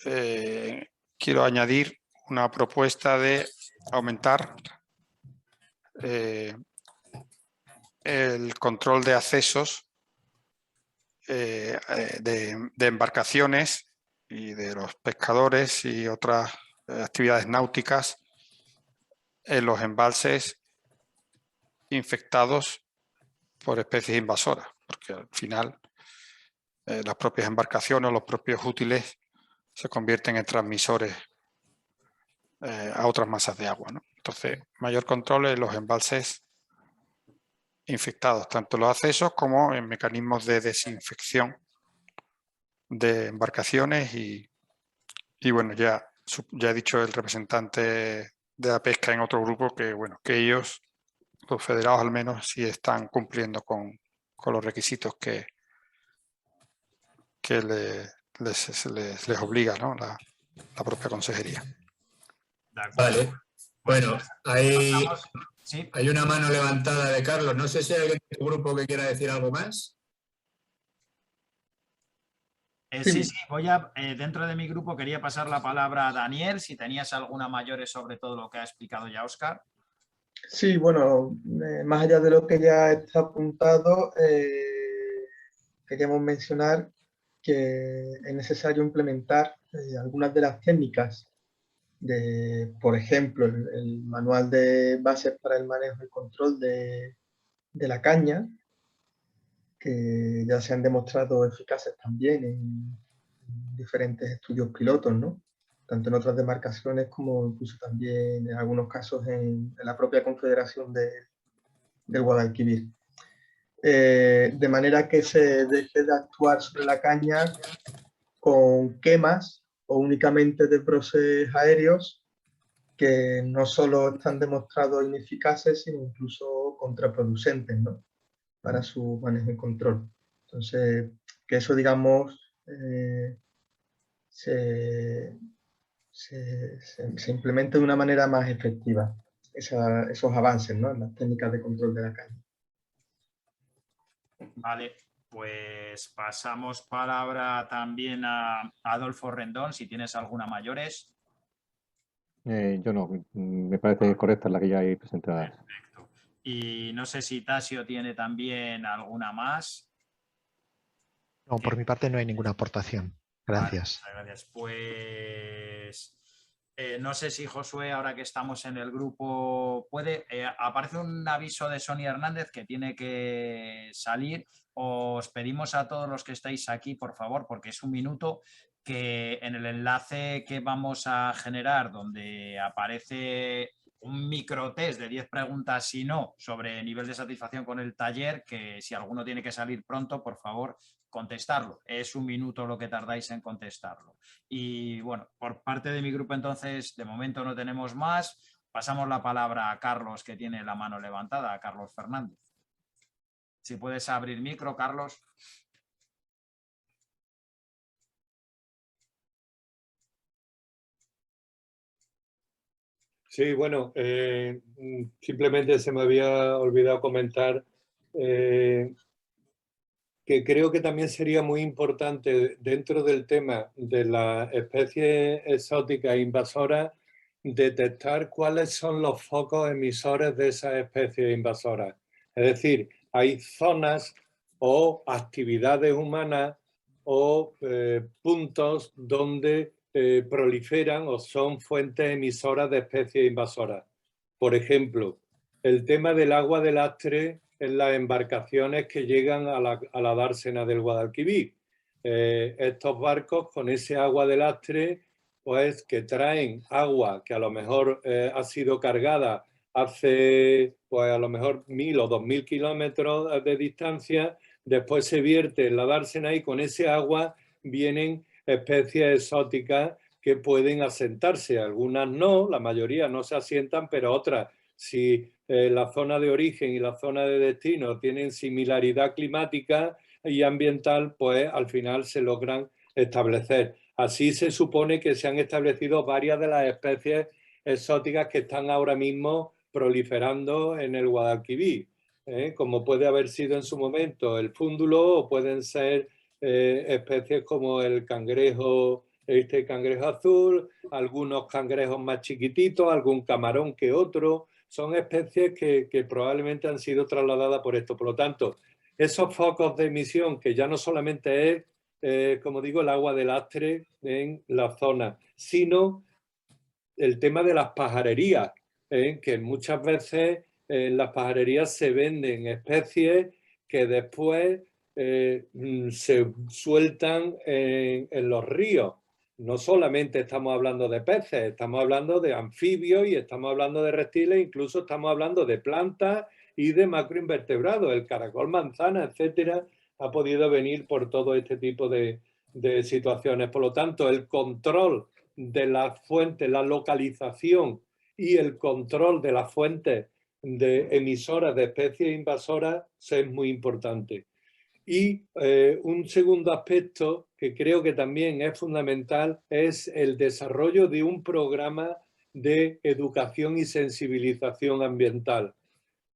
quiero añadir una propuesta de aumentar el control de accesos de embarcaciones y de los pescadores y otras actividades náuticas en los embalses infectados por especies invasoras, porque al final las propias embarcaciones o los propios útiles se convierten en transmisores a otras masas de agua, ¿no? Entonces, mayor control en los embalses infectados, tanto en los accesos como en mecanismos de desinfección de embarcaciones y bueno, ya ha dicho el representante de la pesca en otro grupo que, bueno, que ellos, los federados al menos, sí están cumpliendo con los requisitos que les obliga, ¿no? la propia consejería. Vale. Bueno, Sí. hay una mano levantada de Carlos. No sé si hay alguien de tu grupo que quiera decir algo más. Sí, voy a, dentro de mi grupo quería pasar la palabra a Daniel, si tenías alguna mayores sobre todo lo que ha explicado ya Óscar. Sí, bueno, más allá de lo que ya está apuntado, queríamos mencionar que es necesario implementar algunas de las técnicas por ejemplo, el manual de bases para el manejo y control de la caña, que ya se han demostrado eficaces también en diferentes estudios pilotos, ¿no? Tanto en otras demarcaciones como incluso también en algunos casos en la propia Confederación del Guadalquivir. De manera que se deje de actuar sobre la caña con quemas o únicamente de brotes aéreos que no solo están demostrados ineficaces, sino incluso contraproducentes, ¿no? Para su manejo y control. Entonces, que eso, digamos, se implemente de una manera más efectiva, esos avances, ¿no? En las técnicas de control de la caña. Vale, pues pasamos palabra también a Adolfo Rendón, si tienes alguna mayores. Yo no, me parece correcta la que ya hay presentada. Perfecto. Y no sé si Tasio tiene también alguna más. No, por mi parte no hay ninguna aportación. Gracias. Vale, gracias. Pues no sé si Josué, ahora que estamos en el grupo, puede. Aparece un aviso de Sonia Hernández que tiene que salir. Os pedimos a todos los que estáis aquí, por favor, porque es un minuto, que en el enlace que vamos a generar, donde aparece un microtest de 10 preguntas, si no, sobre nivel de satisfacción con el taller, que si alguno tiene que salir pronto, por favor, contestarlo. Es un minuto lo que tardáis en contestarlo. Y bueno, por parte de mi grupo entonces, de momento no tenemos más. Pasamos la palabra a Carlos, que tiene la mano levantada, a Carlos Fernández. Si puedes abrir micro, Carlos. Sí, bueno, simplemente se me había olvidado comentar que creo que también sería muy importante dentro del tema de las especies exóticas e invasoras detectar cuáles son los focos emisores de esas especies invasoras. Es decir, hay zonas o actividades humanas o puntos donde proliferan o son fuentes emisoras de especies invasoras. Por ejemplo, el tema del agua de lastre en las embarcaciones que llegan a la dársena del Guadalquivir. Estos barcos con ese agua de lastre, pues que traen agua que a lo mejor ha sido cargada hace pues a lo mejor 1000 o 2000 kilómetros de distancia, después se vierte en la dársena y con ese agua vienen especies exóticas que pueden asentarse. Algunas no, la mayoría no se asientan, pero otras, si la zona de origen y la zona de destino tienen similaridad climática y ambiental, pues al final se logran establecer. Así se supone que se han establecido varias de las especies exóticas que están ahora mismo proliferando en el Guadalquivir, como puede haber sido en su momento el fúndulo, o pueden ser especies como el cangrejo, cangrejo azul, algunos cangrejos más chiquititos, algún camarón que otro. Son especies que probablemente han sido trasladadas por esto. Por lo tanto, esos focos de emisión, que ya no solamente es, como digo, el agua de lastre en la zona, sino el tema de las pajarerías, que muchas veces en las pajarerías se venden especies que después se sueltan en los ríos. No solamente estamos hablando de peces, estamos hablando de anfibios y estamos hablando de reptiles, incluso estamos hablando de plantas y de macroinvertebrados. El caracol manzana, etcétera, ha podido venir por todo este tipo de situaciones. Por lo tanto, el control de las fuentes, la localización y el control de las fuentes de emisoras de especies invasoras es muy importante. Y un segundo aspecto que creo que también es fundamental es el desarrollo de un programa de educación y sensibilización ambiental,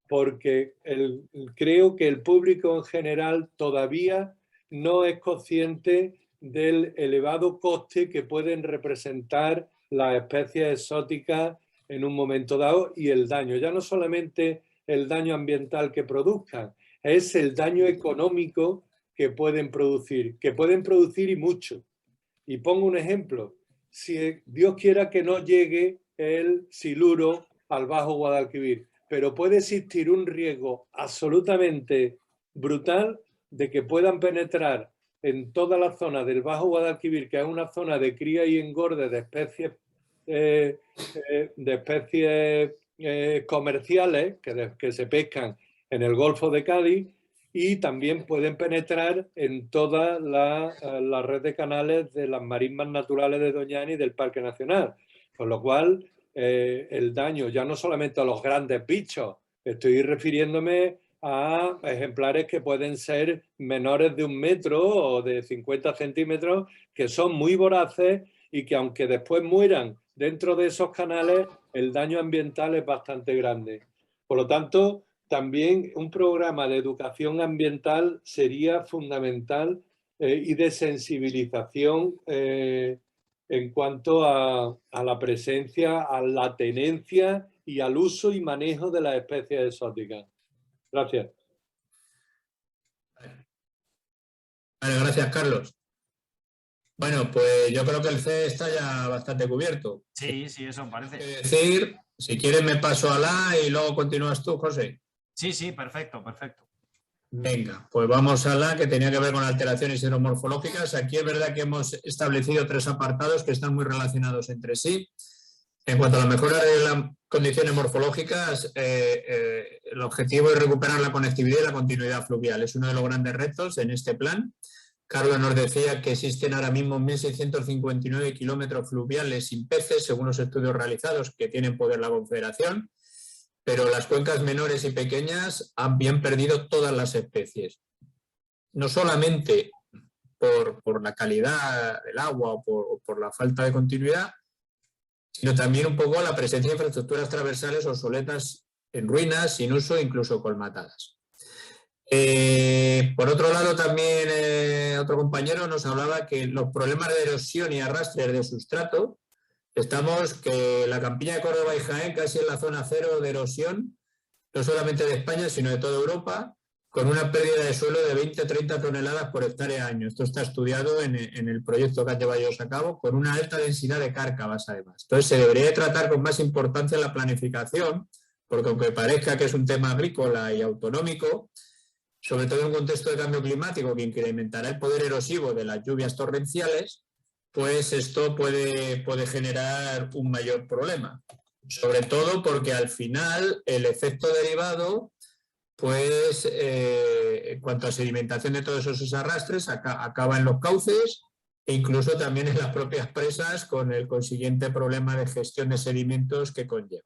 porque creo que el público en general todavía no es consciente del elevado coste que pueden representar las especies exóticas en un momento dado y el daño. Ya no solamente el daño ambiental que produzcan, es el daño económico que pueden producir y mucho. Y pongo un ejemplo. Si Dios quiera que no llegue el siluro al Bajo Guadalquivir, pero puede existir un riesgo absolutamente brutal de que puedan penetrar en toda la zona del Bajo Guadalquivir, que es una zona de cría y engorde de especies comerciales que se pescan en el Golfo de Cádiz, y también pueden penetrar en toda la red de canales de las marismas naturales de Doñana y del Parque Nacional. Con lo cual, el daño ya no solamente a los grandes bichos, estoy refiriéndome a ejemplares que pueden ser menores de 1 metro o de 50 centímetros, que son muy voraces y que aunque después mueran dentro de esos canales, el daño ambiental es bastante grande. Por lo tanto, también un programa de educación ambiental sería fundamental y de sensibilización en cuanto a la presencia, a la tenencia y al uso y manejo de las especies exóticas. Gracias. Vale, gracias, Carlos. Bueno, pues yo creo que el C está ya bastante cubierto. Sí, sí, eso parece. Es decir, si quieres me paso a la y luego continúas tú, José. Sí, sí, perfecto, perfecto. Venga, pues vamos a la que tenía que ver con alteraciones hidromorfológicas. Aquí es verdad que hemos establecido 3 apartados que están muy relacionados entre sí. En cuanto a la mejora de las condiciones morfológicas, el objetivo es recuperar la conectividad y la continuidad fluvial. Es uno de los grandes retos en este plan. Carlos nos decía que existen ahora mismo 1.659 kilómetros fluviales sin peces, según los estudios realizados que tiene en poder la Confederación, pero las cuencas menores y pequeñas han bien perdido todas las especies. No solamente por la calidad del agua o por la falta de continuidad, sino también un poco la presencia de infraestructuras transversales obsoletas en ruinas, sin uso, incluso colmatadas. Por otro lado, también otro compañero nos hablaba que los problemas de erosión y arrastres de sustrato, estamos que la campiña de Córdoba y Jaén casi en la zona cero de erosión, no solamente de España, sino de toda Europa, con una pérdida de suelo de 20-30 toneladas por hectárea año. Esto está estudiado en el proyecto que han llevado ellos a cabo, con una alta densidad de cárcavas además. Entonces se debería de tratar con más importancia la planificación, porque aunque parezca que es un tema agrícola y autonómico, sobre todo en un contexto de cambio climático que incrementará el poder erosivo de las lluvias torrenciales, pues esto puede generar un mayor problema. Sobre todo porque al final el efecto derivado, pues en cuanto a sedimentación de todos esos arrastres, acaba en los cauces e incluso también en las propias presas, con el consiguiente problema de gestión de sedimentos que conlleva.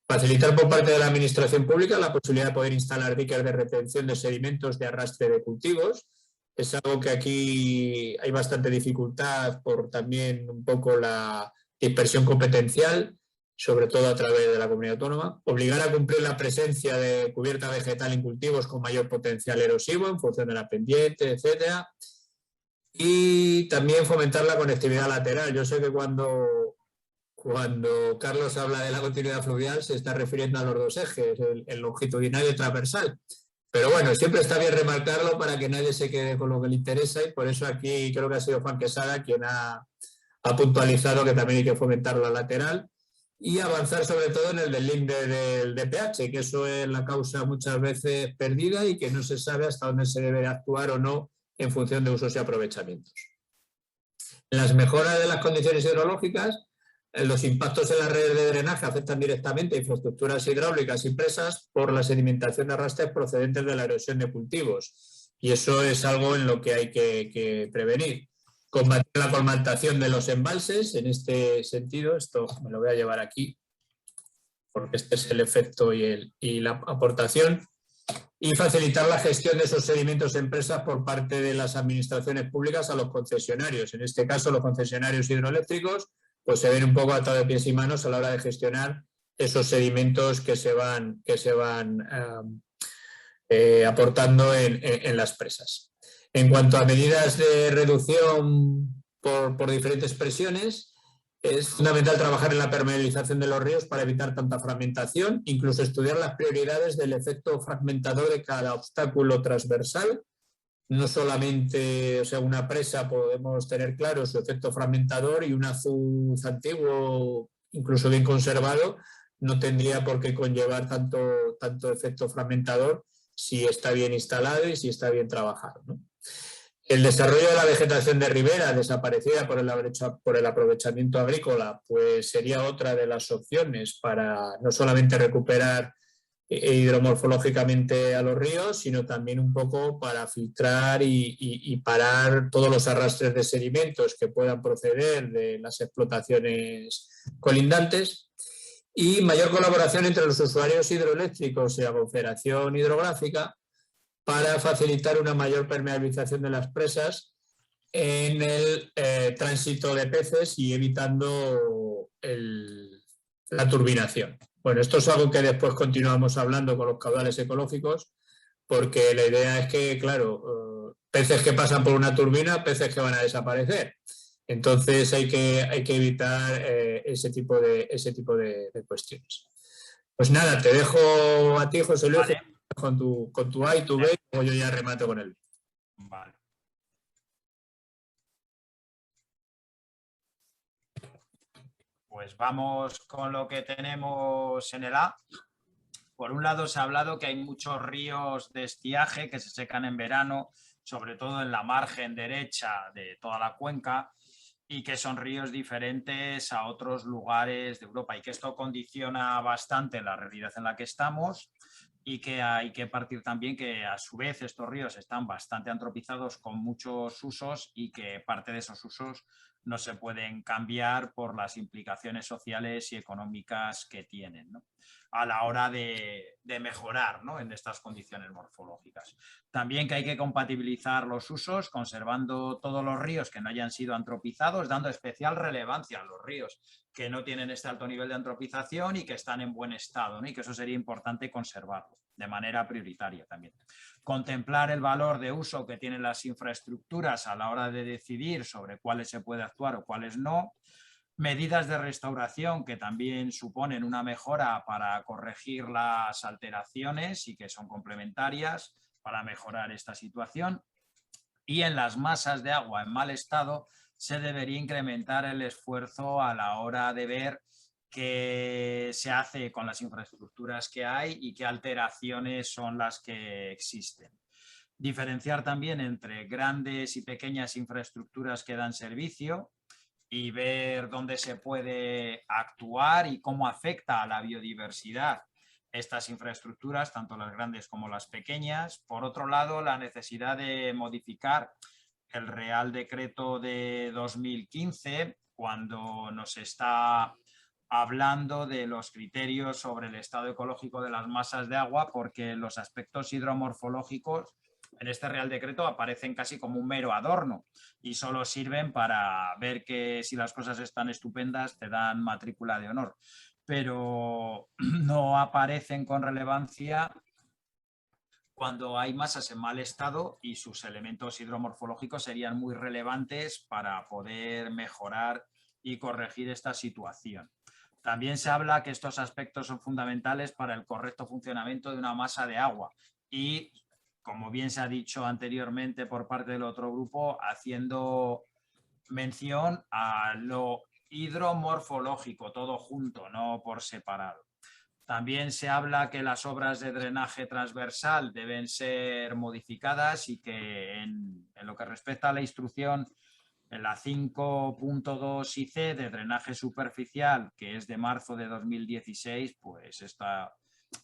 Facilitar por parte de la administración pública la posibilidad de poder instalar diques de retención de sedimentos de arrastre de cultivos. Es algo que aquí hay bastante dificultad por también un poco la dispersión competencial, sobre todo a través de la comunidad autónoma. Obligar a cumplir la presencia de cubierta vegetal en cultivos con mayor potencial erosivo en función de la pendiente, etcétera. Y también fomentar la conectividad lateral. Yo sé que cuando Carlos habla de la continuidad fluvial se está refiriendo a los dos ejes, el longitudinal y el transversal. Pero bueno, siempre está bien remarcarlo para que nadie se quede con lo que le interesa, y por eso aquí creo que ha sido Juan Quesada quien ha puntualizado que también hay que fomentar la lateral y avanzar sobre todo en el deslinde del DPH, que eso es la causa muchas veces perdida y que no se sabe hasta dónde se debe actuar o no en función de usos y aprovechamientos. En las mejoras de las condiciones hidrológicas, los impactos en las redes de drenaje afectan directamente a infraestructuras hidráulicas y presas por la sedimentación de arrastres procedentes de la erosión de cultivos. Y eso es algo en lo que hay que prevenir. Combatir la colmatación de los embalses, en este sentido, esto me lo voy a llevar aquí, porque este es el efecto y la aportación. Y facilitar la gestión de esos sedimentos en presas por parte de las administraciones públicas a los concesionarios. En este caso, los concesionarios hidroeléctricos pues se ven un poco atados de pies y manos a la hora de gestionar esos sedimentos que se van aportando en las presas. En cuanto a medidas de reducción por diferentes presiones, es fundamental trabajar en la permeabilización de los ríos para evitar tanta fragmentación, incluso estudiar las prioridades del efecto fragmentador de cada obstáculo transversal. No solamente, o sea, una presa podemos tener claro su efecto fragmentador, y un azuz antiguo, incluso bien conservado, no tendría por qué conllevar tanto efecto fragmentador si está bien instalado y si está bien trabajado, ¿no? El desarrollo de la vegetación de ribera desaparecida por el aprovechamiento agrícola, pues sería otra de las opciones para no solamente recuperar hidromorfológicamente a los ríos, sino también un poco para filtrar y parar todos los arrastres de sedimentos que puedan proceder de las explotaciones colindantes, y mayor colaboración entre los usuarios hidroeléctricos y la confederación hidrográfica para facilitar una mayor permeabilización de las presas en el tránsito de peces y evitando la turbinación. Bueno, esto es algo que después continuamos hablando con los caudales ecológicos, porque la idea es que, claro, peces que pasan por una turbina, peces que van a desaparecer. Entonces hay que evitar ese tipo de cuestiones. Pues nada, te dejo a ti, José Luis, vale, con tu A y tu B, y yo ya remato con él. Vale. Pues vamos con lo que tenemos en el A. Por un lado se ha hablado que hay muchos ríos de estiaje que se secan en verano, sobre todo en la margen derecha de toda la cuenca, y que son ríos diferentes a otros lugares de Europa, y que esto condiciona bastante la realidad en la que estamos, y que hay que partir también que a su vez estos ríos están bastante antropizados con muchos usos, y que parte de esos usos no se pueden cambiar por las implicaciones sociales y económicas que tienen, ¿no?, a la hora de mejorar, ¿no?, en estas condiciones morfológicas. También que hay que compatibilizar los usos conservando todos los ríos que no hayan sido antropizados, dando especial relevancia a los ríos que no tienen este alto nivel de antropización y que están en buen estado, ¿no?, y que eso sería importante conservarlo de manera prioritaria también. Contemplar el valor de uso que tienen las infraestructuras a la hora de decidir sobre cuáles se puede actuar o cuáles no. Medidas de restauración que también suponen una mejora para corregir las alteraciones y que son complementarias para mejorar esta situación. Y en las masas de agua en mal estado se debería incrementar el esfuerzo a la hora de ver qué se hace con las infraestructuras que hay y qué alteraciones son las que existen. Diferenciar también entre grandes y pequeñas infraestructuras que dan servicio y ver dónde se puede actuar y cómo afecta a la biodiversidad estas infraestructuras, tanto las grandes como las pequeñas. Por otro lado, la necesidad de modificar el Real Decreto de 2015, cuando nos está hablando de los criterios sobre el estado ecológico de las masas de agua, porque los aspectos hidromorfológicos en este Real Decreto aparecen casi como un mero adorno y solo sirven para ver que si las cosas están estupendas te dan matrícula de honor, pero no aparecen con relevancia cuando hay masas en mal estado y sus elementos hidromorfológicos serían muy relevantes para poder mejorar y corregir esta situación. También se habla que estos aspectos son fundamentales para el correcto funcionamiento de una masa de agua y, como bien se ha dicho anteriormente por parte del otro grupo, haciendo mención a lo hidromorfológico, todo junto, no por separado. También se habla que las obras de drenaje transversal deben ser modificadas y que en lo que respecta a la instrucción en la 5.2 IC de drenaje superficial, que es de marzo de 2016, pues está,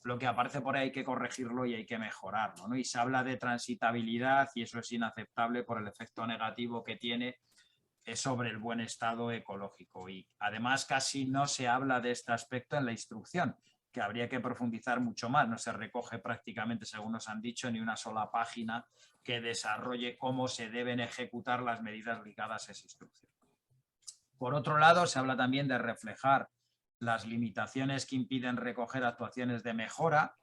lo que aparece por ahí hay que corregirlo y hay que mejorarlo, ¿no? Y se habla de transitabilidad y eso es inaceptable por el efecto negativo que tiene sobre el buen estado ecológico. Y además casi no se habla de este aspecto en la instrucción, que habría que profundizar mucho más. No se recoge prácticamente, según nos han dicho, ni una sola página que desarrolle cómo se deben ejecutar las medidas ligadas a esa instrucción. Por otro lado, se habla también de reflejar las limitaciones que impiden recoger actuaciones de mejora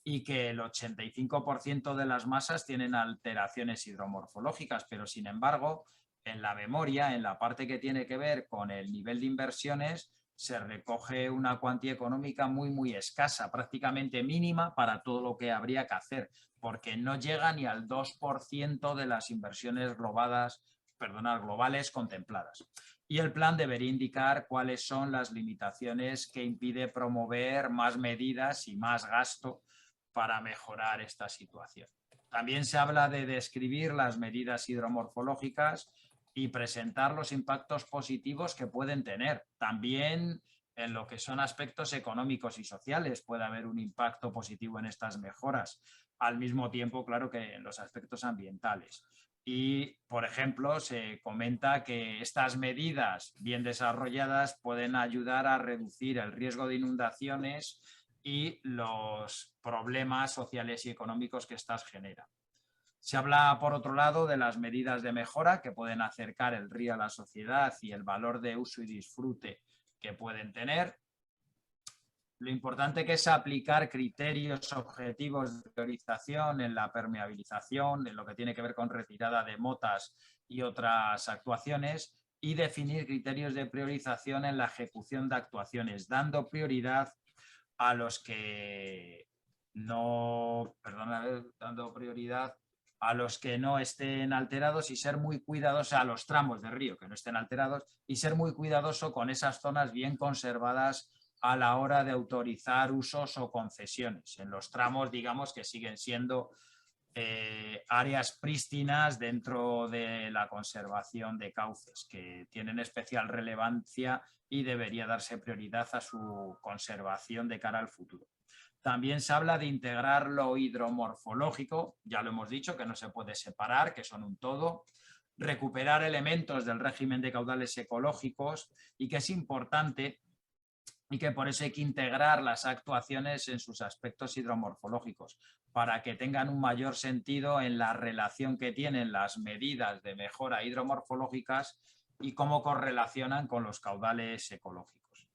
y que el 85% de las masas tienen alteraciones hidromorfológicas, pero sin embargo, en la memoria, en la parte que tiene que ver con el nivel de inversiones, se recoge una cuantía económica muy escasa, prácticamente mínima para todo lo que habría que hacer, porque no llega ni al 2% de las inversiones globales contempladas. Y el plan debería indicar cuáles son las limitaciones que impide promover más medidas y más gasto para mejorar esta situación. También se habla de describir las medidas hidromorfológicas y presentar los impactos positivos que pueden tener. También en lo que son aspectos económicos y sociales puede haber un impacto positivo en estas mejoras, al mismo tiempo, claro, que en los aspectos ambientales. Y, por ejemplo, se comenta que estas medidas bien desarrolladas pueden ayudar a reducir el riesgo de inundaciones y los problemas sociales y económicos que estas generan. Se habla, por otro lado, de las medidas de mejora que pueden acercar el río a la sociedad y el valor de uso y disfrute que pueden tener. Lo importante que es aplicar criterios objetivos de priorización en la permeabilización, en lo que tiene que ver con retirada de motas y otras actuaciones, y definir criterios de priorización en la ejecución de actuaciones, dando prioridad a los que no, a los que no estén alterados y ser muy cuidadosos, a los tramos de río que no estén alterados y ser muy cuidadoso con esas zonas bien conservadas a la hora de autorizar usos o concesiones. En los tramos, digamos, que siguen siendo áreas prístinas dentro de la conservación de cauces, que tienen especial relevancia y debería darse prioridad a su conservación de cara al futuro. También se habla de integrar lo hidromorfológico, ya lo hemos dicho, que no se puede separar, que son un todo, recuperar elementos del régimen de caudales ecológicos y que es importante y que por eso hay que integrar las actuaciones en sus aspectos hidromorfológicos para que tengan un mayor sentido en la relación que tienen las medidas de mejora hidromorfológicas y cómo correlacionan con los caudales ecológicos.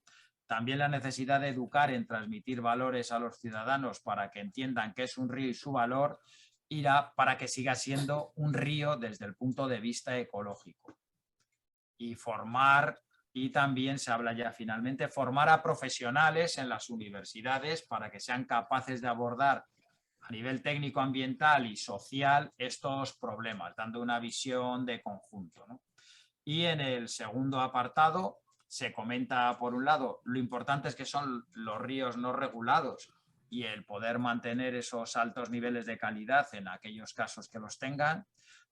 También la necesidad de educar en transmitir valores a los ciudadanos para que entiendan qué es un río y su valor irá para que siga siendo un río desde el punto de vista ecológico. Y formar Y también se habla ya finalmente formar a profesionales en las universidades para que sean capaces de abordar a nivel técnico, ambiental y social estos problemas, dando una visión de conjunto, ¿no? Y en el segundo apartado se comenta, por un lado, lo importantes que son los ríos no regulados y el poder mantener esos altos niveles de calidad en aquellos casos que los tengan.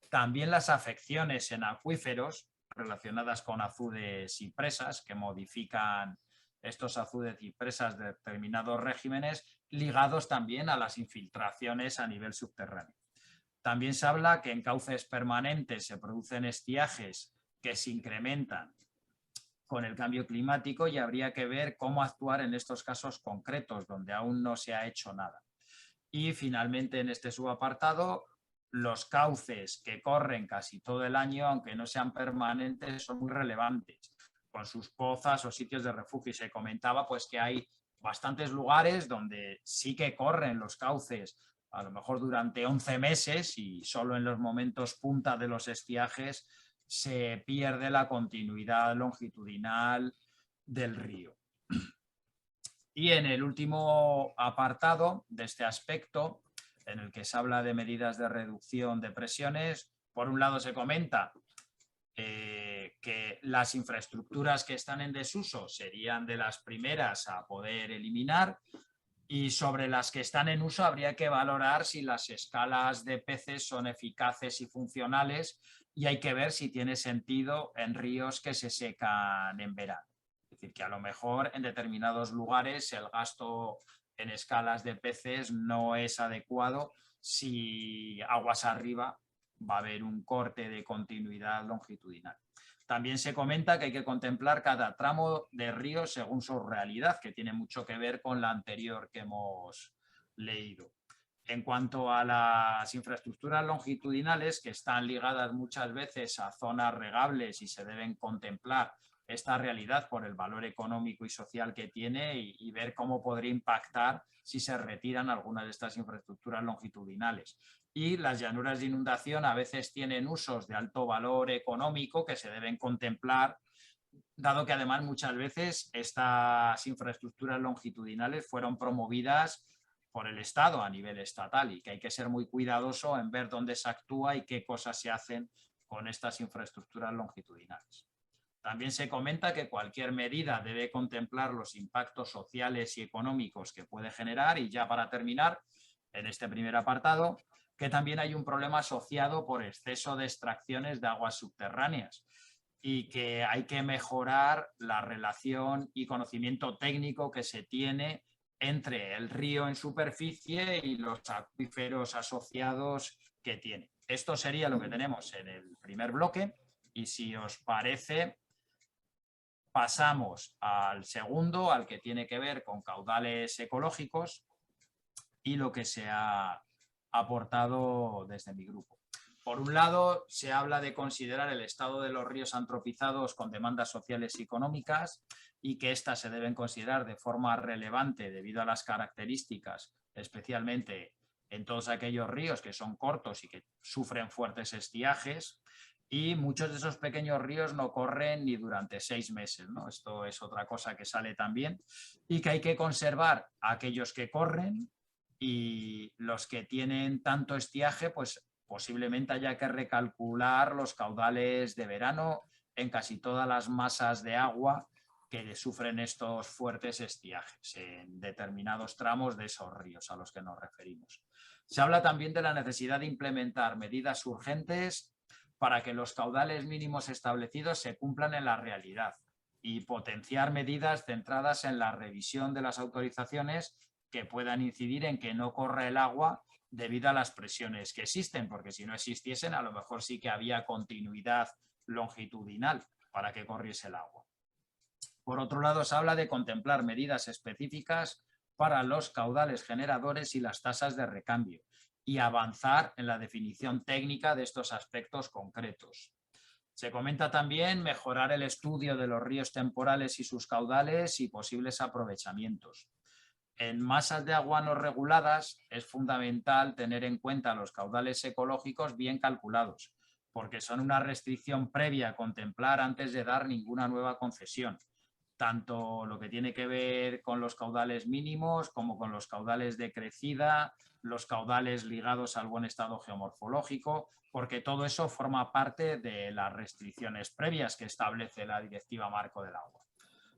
También las afecciones en acuíferos relacionadas con azudes y presas que modifican estos azudes y presas de determinados regímenes, ligados también a las infiltraciones a nivel subterráneo. También se habla que en cauces permanentes se producen estiajes que se incrementan con el cambio climático y habría que ver cómo actuar en estos casos concretos donde aún no se ha hecho nada. Y finalmente en este subapartado, los cauces que corren casi todo el año, aunque no sean permanentes, son muy relevantes, con sus pozas o sitios de refugio. Y se comentaba pues que hay bastantes lugares donde sí que corren los cauces, a lo mejor durante 11 meses y solo en los momentos punta de los estiajes se pierde la continuidad longitudinal del río. Y en el último apartado de este aspecto, en el que se habla de medidas de reducción de presiones, por un lado se comenta que las infraestructuras que están en desuso serían de las primeras a poder eliminar, y sobre las que están en uso habría que valorar si las escalas de peces son eficaces y funcionales, y hay que ver si tiene sentido en ríos que se secan en verano. Es decir, que a lo mejor en determinados lugares el gasto en escalas de peces no es adecuado si aguas arriba va a haber un corte de continuidad longitudinal. También se comenta que hay que contemplar cada tramo de río según su realidad, que tiene mucho que ver con la anterior que hemos leído. En cuanto a las infraestructuras longitudinales, que están ligadas muchas veces a zonas regables y se deben contemplar esta realidad por el valor económico y social que tiene y ver cómo podría impactar si se retiran algunas de estas infraestructuras longitudinales. Y las llanuras de inundación a veces tienen usos de alto valor económico que se deben contemplar, dado que además muchas veces estas infraestructuras longitudinales fueron promovidas por el Estado a nivel estatal y que hay que ser muy cuidadoso en ver dónde se actúa y qué cosas se hacen con estas infraestructuras longitudinales. También se comenta que cualquier medida debe contemplar los impactos sociales y económicos que puede generar, y ya para terminar, en este primer apartado, que también hay un problema asociado por exceso de extracciones de aguas subterráneas y que hay que mejorar la relación y conocimiento técnico que se tiene entre el río en superficie y los acuíferos asociados que tiene. Esto sería lo que tenemos en el primer bloque, y si os parece pasamos al segundo, al que tiene que ver con caudales ecológicos y lo que se ha aportado desde mi grupo. Por un lado, se habla de considerar el estado de los ríos antropizados con demandas sociales y económicas, y que éstas se deben considerar de forma relevante debido a las características, especialmente en todos aquellos ríos que son cortos y que sufren fuertes estiajes, y muchos de esos pequeños ríos no corren ni durante 6 meses, ¿no? Esto es otra cosa que sale también, y que hay que conservar aquellos que corren, y los que tienen tanto estiaje, pues posiblemente haya que recalcular los caudales de verano en casi todas las masas de agua que sufren estos fuertes estiajes en determinados tramos de esos ríos a los que nos referimos. Se habla también de la necesidad de implementar medidas urgentes para que los caudales mínimos establecidos se cumplan en la realidad, y potenciar medidas centradas en la revisión de las autorizaciones que puedan incidir en que no corra el agua debido a las presiones que existen, porque si no existiesen a lo mejor sí que había continuidad longitudinal para que corriese el agua. Por otro lado, se habla de contemplar medidas específicas para los caudales generadores y las tasas de recambio, y avanzar en la definición técnica de estos aspectos concretos. Se comenta también mejorar el estudio de los ríos temporales y sus caudales y posibles aprovechamientos. En masas de agua no reguladas es fundamental tener en cuenta los caudales ecológicos bien calculados, porque son una restricción previa a contemplar antes de dar ninguna nueva concesión, tanto lo que tiene que ver con los caudales mínimos como con los caudales de crecida, los caudales ligados al buen estado geomorfológico, porque todo eso forma parte de las restricciones previas que establece la Directiva Marco del Agua.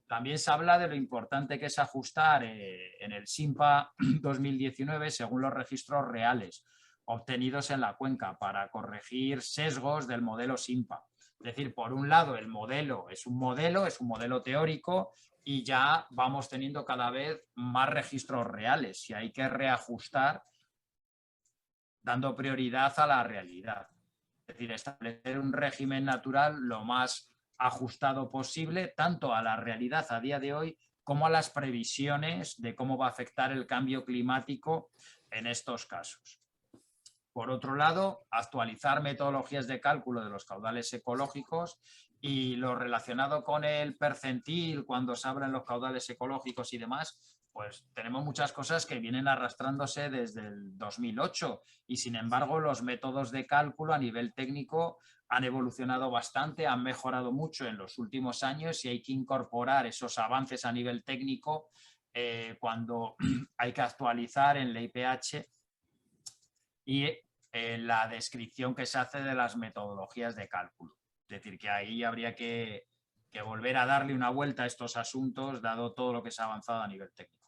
También se habla de lo importante que es ajustar en el SINPA 2019 según los registros reales obtenidos en la cuenca para corregir sesgos del modelo SINPA. Es decir, por un lado el modelo es un modelo teórico y ya vamos teniendo cada vez más registros reales y hay que reajustar dando prioridad a la realidad. Es decir, establecer un régimen natural lo más ajustado posible tanto a la realidad a día de hoy como a las previsiones de cómo va a afectar el cambio climático en estos casos. Por otro lado, actualizar metodologías de cálculo de los caudales ecológicos y lo relacionado con el percentil cuando se abren los caudales ecológicos y demás, pues tenemos muchas cosas que vienen arrastrándose desde el 2008 y sin embargo los métodos de cálculo a nivel técnico han evolucionado bastante, han mejorado mucho en los últimos años y hay que incorporar esos avances a nivel técnico cuando hay que actualizar en la IPH y la descripción que se hace de las metodologías de cálculo. Es decir, que ahí habría que volver a darle una vuelta a estos asuntos, dado todo lo que se ha avanzado a nivel técnico.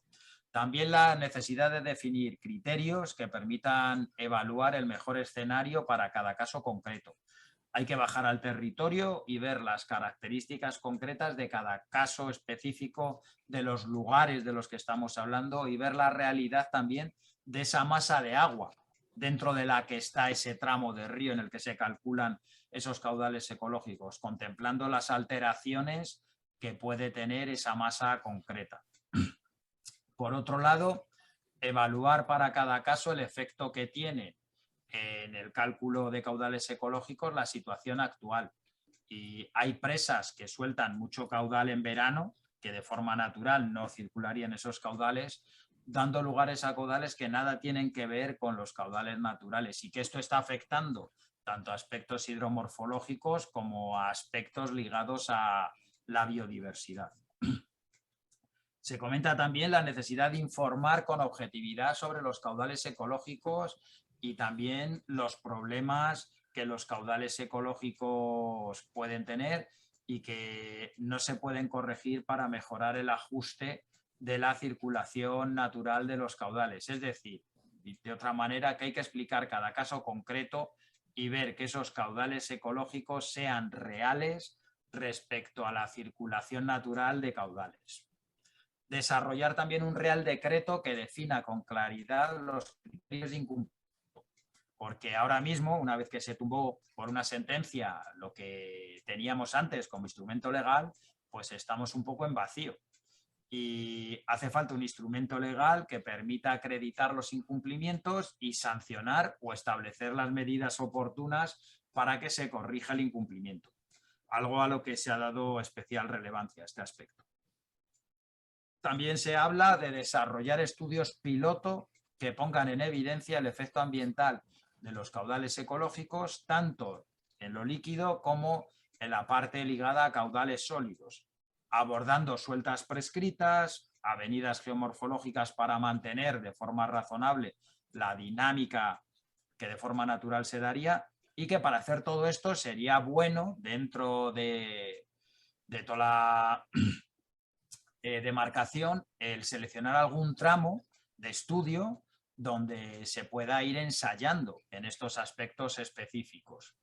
También la necesidad de definir criterios que permitan evaluar el mejor escenario para cada caso concreto. Hay que bajar al territorio y ver las características concretas de cada caso específico de los lugares de los que estamos hablando y ver la realidad también de esa masa de agua dentro de la que está ese tramo de río en el que se calculan esos caudales ecológicos, contemplando las alteraciones que puede tener esa masa concreta. Por otro lado, evaluar para cada caso el efecto que tiene en el cálculo de caudales ecológicos la situación actual. Y hay presas que sueltan mucho caudal en verano, que de forma natural no circularían esos caudales, dando lugares a caudales que nada tienen que ver con los caudales naturales y que esto está afectando tanto a aspectos hidromorfológicos como a aspectos ligados a la biodiversidad. Se comenta también la necesidad de informar con objetividad sobre los caudales ecológicos y también los problemas que los caudales ecológicos pueden tener y que no se pueden corregir para mejorar el ajuste de la circulación natural de los caudales. Es decir, de otra manera, que hay que explicar cada caso concreto y ver que esos caudales ecológicos sean reales respecto a la circulación natural de caudales. Desarrollar también un real decreto que defina con claridad los criterios de incumplimiento, porque ahora mismo, una vez que se tumbó por una sentencia lo que teníamos antes como instrumento legal, pues estamos un poco en vacío. Y hace falta un instrumento legal que permita acreditar los incumplimientos y sancionar o establecer las medidas oportunas para que se corrija el incumplimiento. Algo a lo que se ha dado especial relevancia a este aspecto. También se habla de desarrollar estudios piloto que pongan en evidencia el efecto ambiental de los caudales ecológicos, tanto en lo líquido como en la parte ligada a caudales sólidos, abordando sueltas prescritas, avenidas geomorfológicas para mantener de forma razonable la dinámica que de forma natural se daría y que para hacer todo esto sería bueno dentro de toda la demarcación el seleccionar algún tramo de estudio donde se pueda ir ensayando en estos aspectos específicos.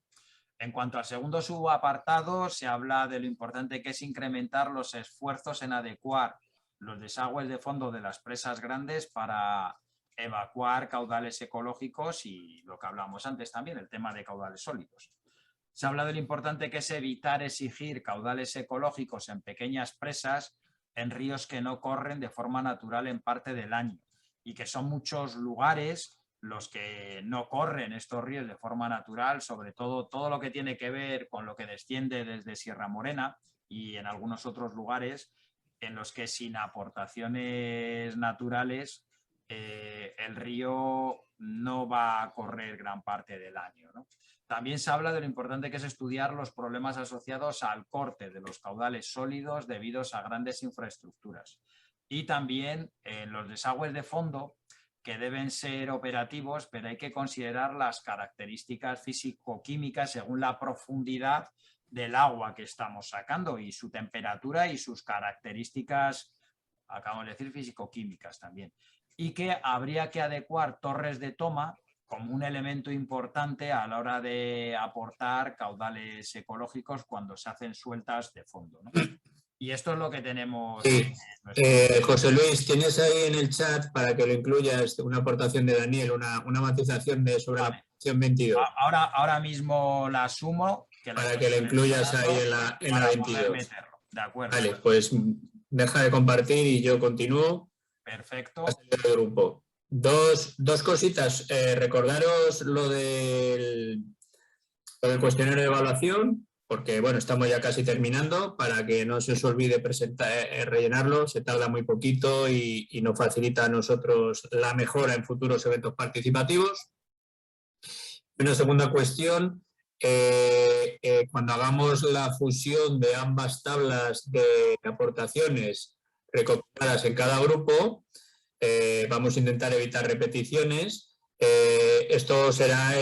En cuanto al segundo subapartado, se habla de lo importante que es incrementar los esfuerzos en adecuar los desagües de fondo de las presas grandes para evacuar caudales ecológicos y lo que hablamos antes también, el tema de caudales sólidos. Se habla de lo importante que es evitar exigir caudales ecológicos en pequeñas presas en ríos que no corren de forma natural en parte del año y que son muchos lugares los que no corren estos ríos de forma natural, sobre todo lo que tiene que ver con lo que desciende desde Sierra Morena y en algunos otros lugares en los que sin aportaciones naturales el el río no va a correr gran parte del año, ¿no? También se habla de lo importante que es estudiar los problemas asociados al corte de los caudales sólidos debidos a grandes infraestructuras. Y también los desagües de fondo, que deben ser operativos, pero hay que considerar las características físico-químicas según la profundidad del agua que estamos sacando y su temperatura y sus características, acabamos de decir, físico-químicas también. Y que habría que adecuar torres de toma como un elemento importante a la hora de aportar caudales ecológicos cuando se hacen sueltas de fondo, ¿no? Y esto es lo que tenemos. Sí. José Luis, tienes ahí en el chat, para que lo incluyas, una aportación de Daniel, una matización sobre la posición 22. Ahora mismo la sumo. Para que la incluyas ahí en la 22. De acuerdo. Vale, pues deja de compartir y yo continúo. Perfecto. El grupo. Dos cositas. Recordaros lo del cuestionario de evaluación, porque bueno, estamos ya casi terminando, para que no se os olvide rellenarlo. Se tarda muy poquito y nos facilita a nosotros la mejora en futuros eventos participativos. Una segunda cuestión. Cuando hagamos la fusión de ambas tablas de aportaciones recopiladas en cada grupo, vamos a intentar evitar repeticiones. Esto será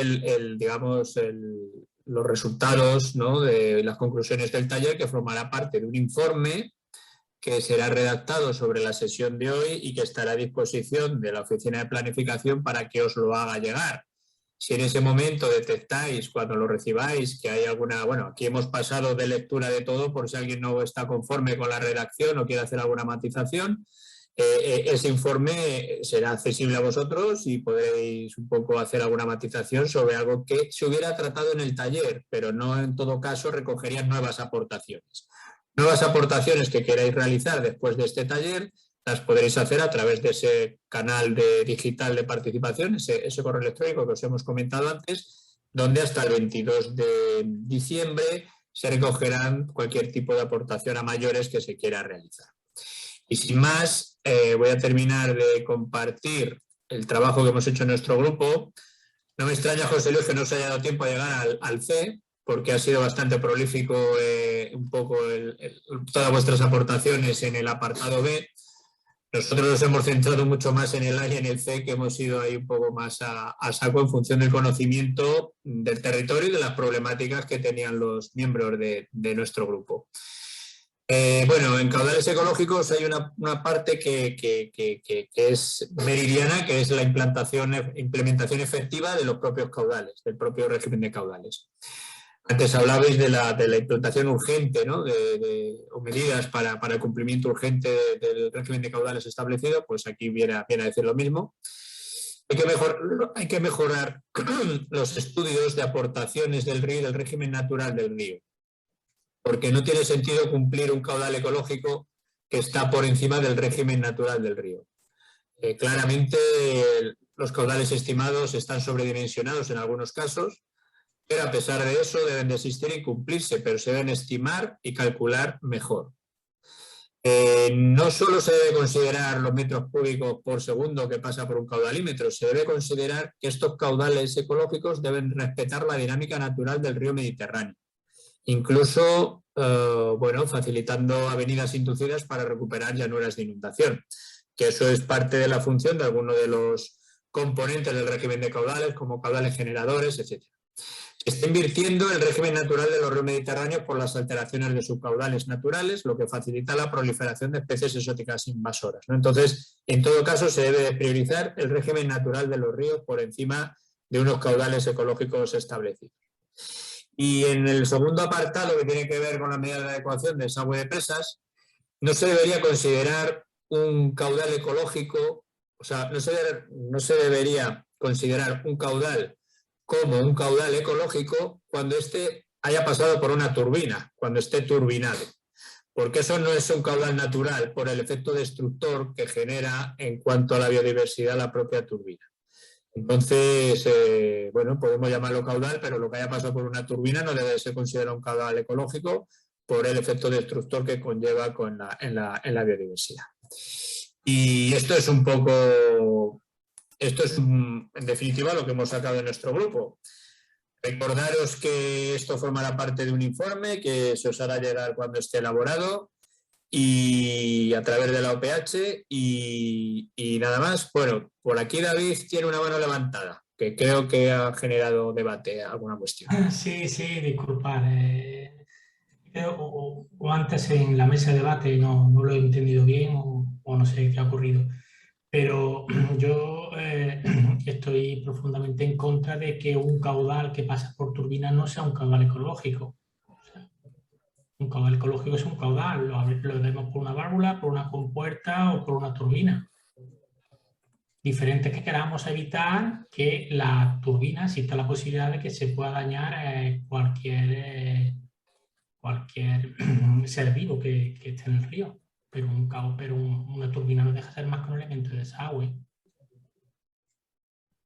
los resultados, ¿no?, de las conclusiones del taller, que formará parte de un informe que será redactado sobre la sesión de hoy y que estará a disposición de la oficina de planificación para que os lo haga llegar. Si en ese momento detectáis, cuando lo recibáis, que hay alguna... Bueno, aquí hemos pasado de lectura de todo, por si alguien no está conforme con la redacción o quiere hacer alguna matización. Ese informe será accesible a vosotros y podréis un poco hacer alguna matización sobre algo que se hubiera tratado en el taller, pero no en todo caso recogerían nuevas aportaciones. Nuevas aportaciones que queráis realizar después de este taller las podréis hacer a través de ese canal digital de participación, ese correo electrónico que os hemos comentado antes, donde hasta el 22 de diciembre se recogerán cualquier tipo de aportación a mayores que se quiera realizar. Y sin más, voy a terminar de compartir el trabajo que hemos hecho en nuestro grupo. No me extraña, José Luis, que no os haya dado tiempo a llegar al C, porque ha sido bastante prolífico un poco todas vuestras aportaciones en el apartado B. Nosotros nos hemos centrado mucho más en el A y en el C, que hemos ido ahí un poco más a saco en función del conocimiento del territorio y de las problemáticas que tenían los miembros de nuestro grupo. Bueno, en caudales ecológicos hay una parte que es meridiana, que es la implementación efectiva de los propios caudales, del propio régimen de caudales. Antes hablabais de la implantación urgente, ¿no?, o medidas para el cumplimiento urgente del régimen de caudales establecido, pues aquí viene a decir lo mismo. Hay que mejorar los estudios de aportaciones del río y del régimen natural del río, porque no tiene sentido cumplir un caudal ecológico que está por encima del régimen natural del río. Claramente los caudales estimados están sobredimensionados en algunos casos, pero a pesar de eso deben de existir y cumplirse, pero se deben estimar y calcular mejor. No solo se debe considerar los metros cúbicos por segundo que pasa por un caudalímetro, se debe considerar que estos caudales ecológicos deben respetar la dinámica natural del río Mediterráneo, incluso facilitando avenidas inducidas para recuperar llanuras de inundación, que eso es parte de la función de algunos de los componentes del régimen de caudales, como caudales generadores, etc. Está invirtiendo el régimen natural de los ríos mediterráneos por las alteraciones de sus caudales naturales, lo que facilita la proliferación de especies exóticas invasoras, ¿no? Entonces, en todo caso, se debe de priorizar el régimen natural de los ríos por encima de unos caudales ecológicos establecidos. Y en el segundo apartado, que tiene que ver con la medida de adecuación del desagüe de presas, no se debería considerar un caudal ecológico, o sea, no se debería considerar un caudal como un caudal ecológico cuando éste haya pasado por una turbina, cuando esté turbinado, porque eso no es un caudal natural por el efecto destructor que genera en cuanto a la biodiversidad la propia turbina. Entonces, podemos llamarlo caudal, pero lo que haya pasado por una turbina no debe ser considerado un caudal ecológico por el efecto destructor que conlleva en la biodiversidad. Y esto es un poco esto es en definitiva lo que hemos sacado de nuestro grupo. Recordaros que esto formará parte de un informe que se os hará llegar cuando esté elaborado y a través de la OPH y nada más. Bueno, por aquí David tiene una mano levantada, que creo que ha generado debate, alguna cuestión. Sí, sí, disculpad. O antes en la mesa de debate no lo he entendido bien o no sé qué ha ocurrido. Pero yo estoy profundamente en contra de que un caudal que pasa por turbina no sea un caudal ecológico. O sea, un caudal ecológico es un caudal, lo vemos por una válvula, por una compuerta o por una turbina. Diferente que queramos evitar que la turbina exista la posibilidad de que se pueda dañar cualquier ser vivo que esté en el río. Pero una turbina no deja de ser más que un elemento de desagüe.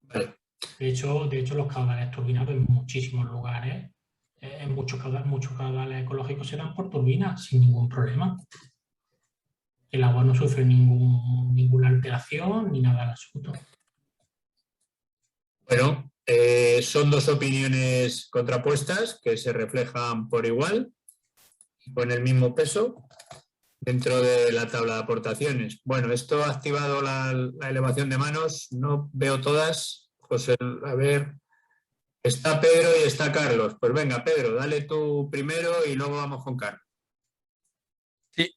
Vale. De hecho, los caudales turbinados en muchísimos lugares, en muchos caudales ecológicos se dan por turbinas sin ningún problema. El agua no sufre ninguna alteración ni nada al asunto. Bueno, son dos opiniones contrapuestas que se reflejan por igual, con el mismo peso, dentro de la tabla de aportaciones. Bueno, esto ha activado la elevación de manos, no veo todas. José, a ver, está Pedro y está Carlos. Pues venga, Pedro, dale tú primero y luego vamos con Carlos. Sí,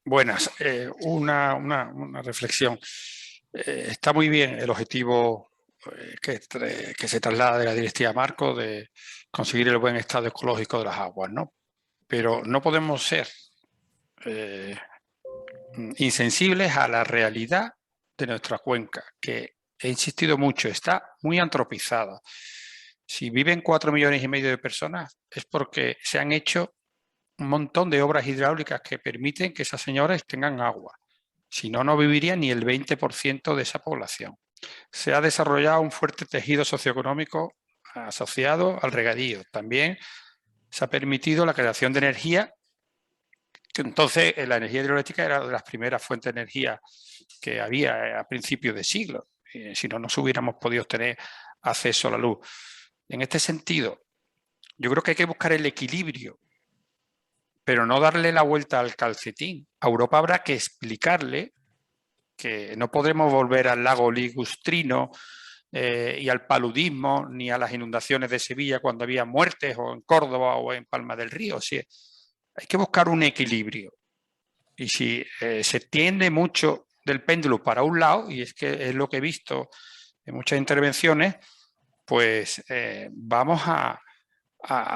buenas. Una reflexión. Está muy bien el objetivo que se traslada de la Directiva Marco de conseguir el buen estado ecológico de las aguas, ¿no? Pero no podemos ser insensibles a la realidad de nuestra cuenca, que he insistido mucho, está muy antropizada. Si viven 4,5 millones de personas es porque se han hecho un montón de obras hidráulicas que permiten que esas señoras tengan agua. Si no, no viviría ni el 20% de esa población. Se ha desarrollado un fuerte tejido socioeconómico asociado al regadío. También se ha permitido la creación de energía. Entonces, la energía hidroeléctrica era de las primeras fuentes de energía que había a principios de siglo. Si no, no hubiéramos podido tener acceso a la luz. En este sentido, yo creo que hay que buscar el equilibrio, pero no darle la vuelta al calcetín. A Europa habrá que explicarle que no podremos volver al lago ligustrino y al paludismo, ni a las inundaciones de Sevilla cuando había muertes, o en Córdoba o en Palma del Río. O sea, hay que buscar un equilibrio. Y si se tiende mucho del péndulo para un lado, y es que es lo que he visto en muchas intervenciones, pues vamos a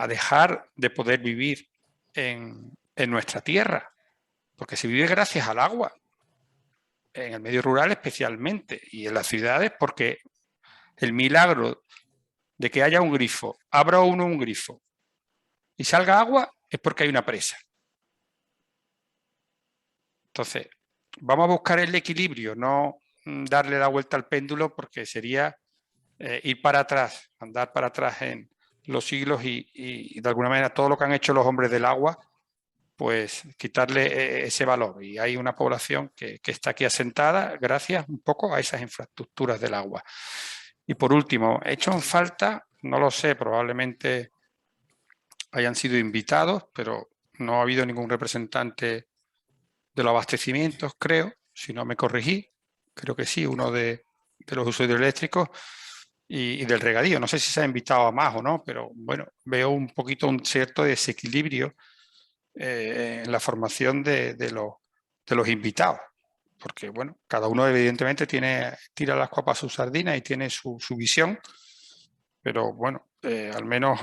dejar de poder vivir en nuestra tierra, porque se vive gracias al agua, en el medio rural especialmente, y en las ciudades, porque el milagro de que haya un grifo, abra uno un grifo y salga agua, es porque hay una presa. Entonces, vamos a buscar el equilibrio, no darle la vuelta al péndulo, porque sería ir para atrás, andar para atrás en los siglos y de alguna manera todo lo que han hecho los hombres del agua, pues quitarle ese valor. Y hay una población que está aquí asentada gracias un poco a esas infraestructuras del agua. Y por último, he hecho en falta, no lo sé, probablemente hayan sido invitados, pero no ha habido ningún representante de los abastecimientos, creo, si no me corregí, creo que sí, uno de los usos hidroeléctricos y del regadío. No sé si se ha invitado a más o no, pero bueno, veo un poquito un cierto desequilibrio en la formación de los invitados, porque bueno, cada uno evidentemente tira las copas a su sardina y tiene su visión, pero bueno, al menos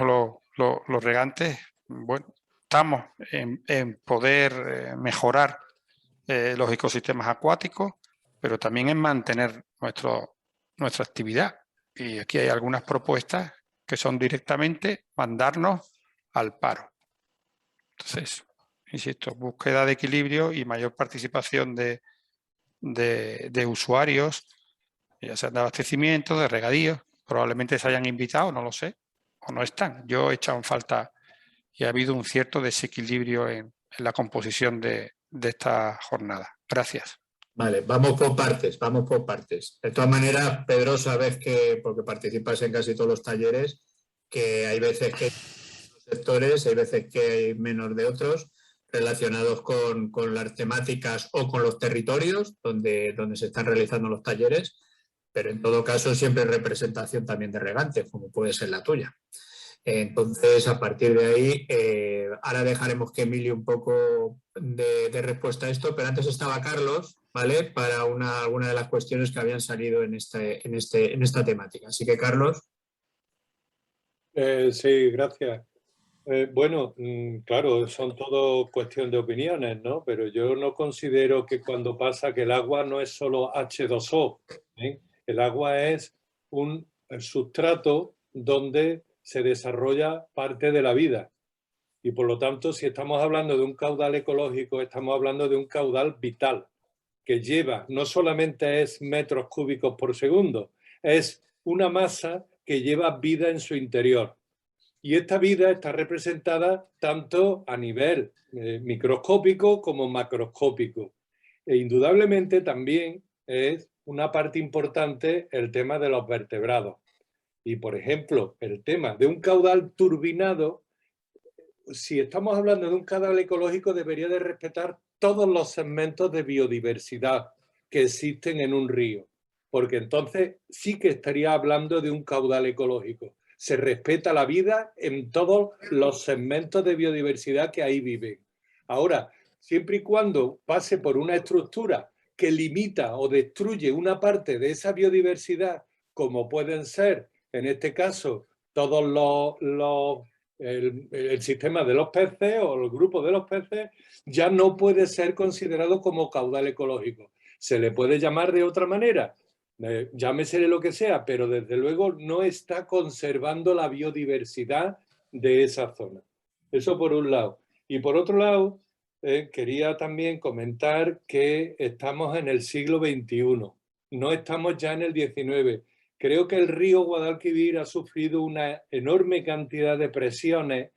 los regantes, bueno, estamos en poder mejorar los ecosistemas acuáticos, pero también en mantener nuestra actividad. Y aquí hay algunas propuestas que son directamente mandarnos al paro. Entonces, insisto, búsqueda de equilibrio y mayor participación de usuarios, ya sean de abastecimiento, de regadíos, probablemente se hayan invitado, no lo sé, o no están. Yo he echado en falta y ha habido un cierto desequilibrio en la composición de esta jornada. Gracias. Vale, vamos por partes, vamos por partes. De todas maneras, Pedro, sabes que, porque participas en casi todos los talleres, que hay veces que hay sectores, hay veces que hay menos de otros, relacionados con las temáticas o con los territorios donde se están realizando los talleres, pero en todo caso siempre hay representación también de regantes, como puede ser la tuya. Entonces, a partir de ahí, ahora dejaremos que Emilio un poco de respuesta a esto, pero antes estaba Carlos, ¿vale? Para alguna de las cuestiones que habían salido en esta temática. Así que, Carlos. Sí, gracias. Bueno, claro, son todo cuestión de opiniones, ¿no? Pero yo no considero que cuando pasa que el agua no es solo H2O, ¿eh? El agua es un sustrato donde se desarrolla parte de la vida. Y por lo tanto, si estamos hablando de un caudal ecológico, estamos hablando de un caudal vital, que lleva, no solamente es metros cúbicos por segundo, es una masa que lleva vida en su interior. Y esta vida está representada tanto a nivel microscópico como macroscópico. E indudablemente también es una parte importante el tema de los vertebrados. Y, por ejemplo, el tema de un caudal turbinado, si estamos hablando de un caudal ecológico, debería de respetar todos los segmentos de biodiversidad que existen en un río, porque entonces sí que estaría hablando de un caudal ecológico. Se respeta la vida en todos los segmentos de biodiversidad que ahí viven. Ahora, siempre y cuando pase por una estructura que limita o destruye una parte de esa biodiversidad, como pueden ser, en este caso, todos el sistema de los peces o el grupo de los peces, ya no puede ser considerado como caudal ecológico. Se le puede llamar de otra manera, llámesele lo que sea, pero desde luego no está conservando la biodiversidad de esa zona. Eso por un lado. Y por otro lado, quería también comentar que estamos en el siglo XXI, no estamos ya en el XIX. Creo que el río Guadalquivir ha sufrido una enorme cantidad de presiones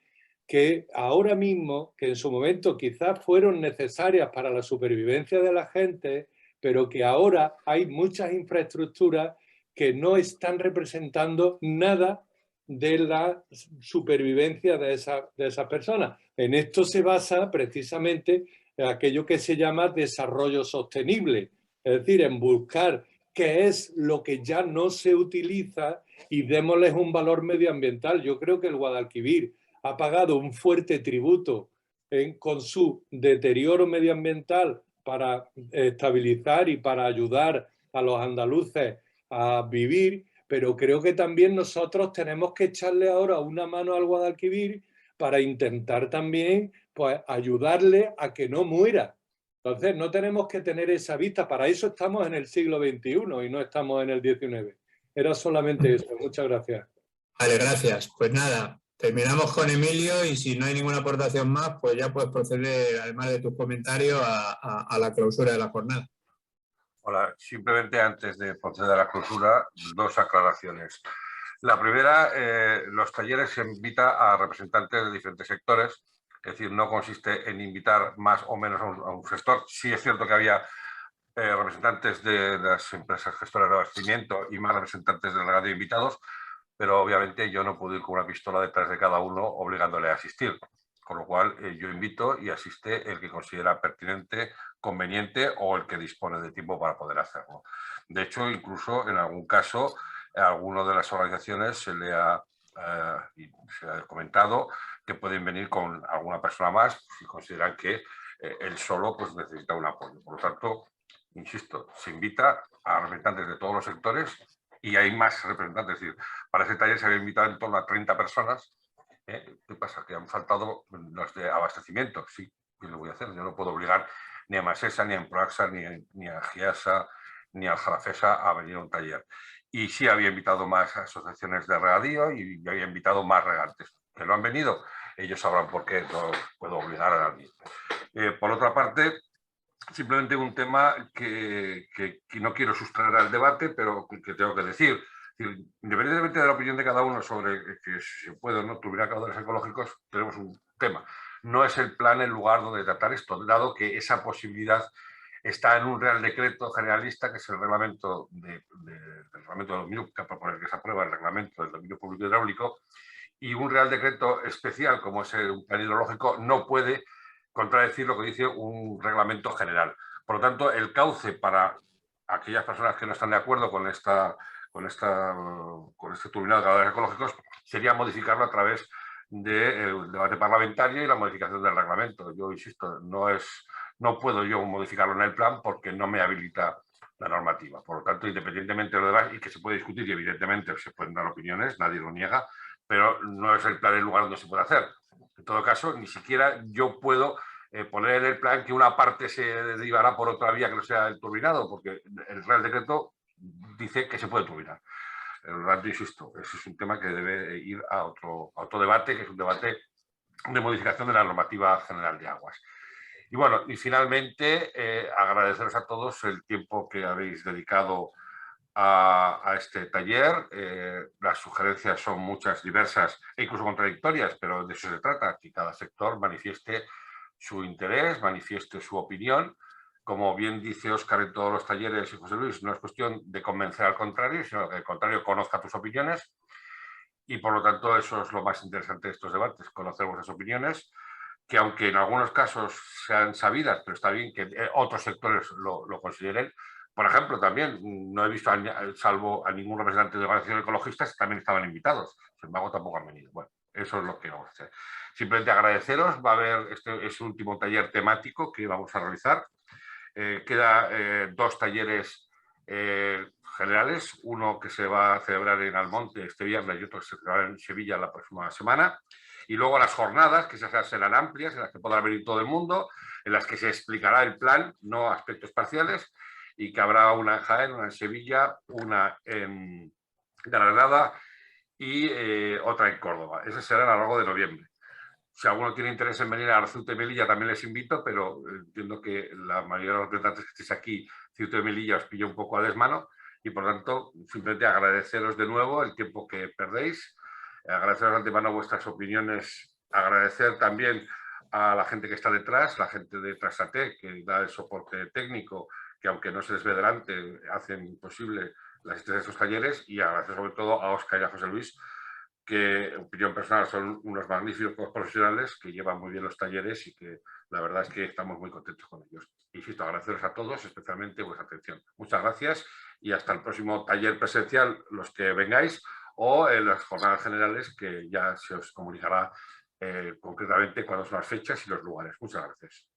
que ahora mismo, que en su momento quizás fueron necesarias para la supervivencia de la gente, pero que ahora hay muchas infraestructuras que no están representando nada de la supervivencia de esas personas. En esto se basa precisamente aquello que se llama desarrollo sostenible, es decir, en buscar qué es lo que ya no se utiliza y démosles un valor medioambiental. Yo creo que el Guadalquivir ha pagado un fuerte tributo con su deterioro medioambiental para estabilizar y para ayudar a los andaluces a vivir, pero creo que también nosotros tenemos que echarle ahora una mano al Guadalquivir para intentar también pues, ayudarle a que no muera. Entonces no tenemos que tener esa vista, para eso estamos en el siglo XXI y no estamos en el XIX. Era solamente eso, muchas gracias. Vale, gracias. Pues nada, terminamos con Emilio y si no hay ninguna aportación más, pues ya puedes proceder, además de tus comentarios, a la clausura de la jornada. Hola, simplemente antes de proceder a la clausura, dos aclaraciones. La primera, los talleres se invita a representantes de diferentes sectores, es decir, no consiste en invitar más o menos a un sector. Sí es cierto que había representantes de las empresas gestoras de abastecimiento y más representantes del regadío invitados, pero obviamente yo no puedo ir con una pistola detrás de cada uno obligándole a asistir. Con lo cual yo invito y asiste el que considera pertinente, conveniente o el que dispone de tiempo para poder hacerlo. De hecho, incluso en algún caso, a alguno de las organizaciones se le ha comentado que pueden venir con alguna persona más si consideran que él solo pues, necesita un apoyo. Por lo tanto, insisto, se invita a representantes de todos los sectores y hay más representantes. Es decir, para ese taller se había invitado en torno a 30 personas. ¿Qué pasa? Que han faltado los de abastecimiento. Sí, ¿qué lo voy a hacer? Yo no puedo obligar ni a Masesa, ni a Emproaxa, ni a Giasa, ni a Jarafesa a venir a un taller. Y sí había invitado más asociaciones de regadío y había invitado más regantes. ¿Que no han venido? Ellos sabrán por qué, no puedo obligar a nadie. Por otra parte, simplemente un tema que no quiero sustraer al debate, pero que tengo que decir. Independientemente de la opinión de cada uno sobre que si se puede o no tuviera caudales ecológicos, tenemos un tema. No es el plan el lugar donde tratar esto, dado que esa posibilidad está en un Real Decreto Generalista, que es el reglamento del reglamento de dominio, por el que se aprueba el reglamento del dominio público hidráulico, y un Real Decreto especial, como es un plan hidrológico, no puede contradecir lo que dice un reglamento general. Por lo tanto, el cauce para aquellas personas que no están de acuerdo con este turbinado de caudales ecológicos sería modificarlo a través del debate parlamentario y la modificación del reglamento. Yo insisto, no puedo yo modificarlo en el plan porque no me habilita la normativa. Por lo tanto, independientemente de lo demás, y que se puede discutir y evidentemente se pueden dar opiniones, nadie lo niega, pero no es el plan el lugar donde se puede hacer. En todo caso, ni siquiera yo puedo poner en el plan que una parte se derivará por otra vía que no sea el turbinado, porque el Real Decreto dice que se puede turbinar. Por lo tanto, insisto, ese es un tema que debe ir a otro debate, que es un debate de modificación de la normativa general de aguas. Y bueno, y finalmente agradeceros a todos el tiempo que habéis dedicado a este taller. Las sugerencias son muchas, diversas e incluso contradictorias, pero de eso se trata, que cada sector manifieste su interés, manifieste su opinión. Como bien dice Óscar en todos los talleres y José Luis, no es cuestión de convencer al contrario, sino que al contrario conozca tus opiniones. Y por lo tanto eso es lo más interesante de estos debates, conocer vuestras opiniones, que aunque en algunos casos sean sabidas, pero está bien que otros sectores lo consideren. Por ejemplo, también no he visto, salvo a ningún representante de organizaciones ecologistas, también estaban invitados. Sin embargo, tampoco han venido. Bueno, eso es lo que vamos a hacer. Simplemente agradeceros. Va a haber este último taller temático que vamos a realizar. Queda 2 talleres generales. Uno que se va a celebrar en Almonte este viernes y otro que se celebrará en Sevilla la próxima semana. Y luego las jornadas, que esas serán amplias, en las que podrá venir todo el mundo, en las que se explicará el plan, no aspectos parciales, y que habrá una en Jaén, una en Sevilla, una en Granada y otra en Córdoba. Esas serán a lo largo de noviembre. Si alguno tiene interés en venir a Ceuta y Melilla, también les invito, pero entiendo que la mayoría de los representantes que estéis aquí, Ceuta y Melilla, os pilla un poco a desmano, y por lo tanto, simplemente agradeceros de nuevo el tiempo que perdéis, agradeceros de antemano vuestras opiniones, agradecer también a la gente que está detrás, la gente de Trasate, que da el soporte técnico, que aunque no se les ve delante, hacen posible la existencia de estos talleres, y agradecer sobre todo a Óscar y a José Luis, que en opinión personal son unos magníficos profesionales que llevan muy bien los talleres y que la verdad es que estamos muy contentos con ellos. Insisto, agradeceros a todos, especialmente vuestra atención. Muchas gracias y hasta el próximo taller presencial, los que vengáis, o en las jornadas generales, que ya se os comunicará concretamente cuáles son las fechas y los lugares. Muchas gracias.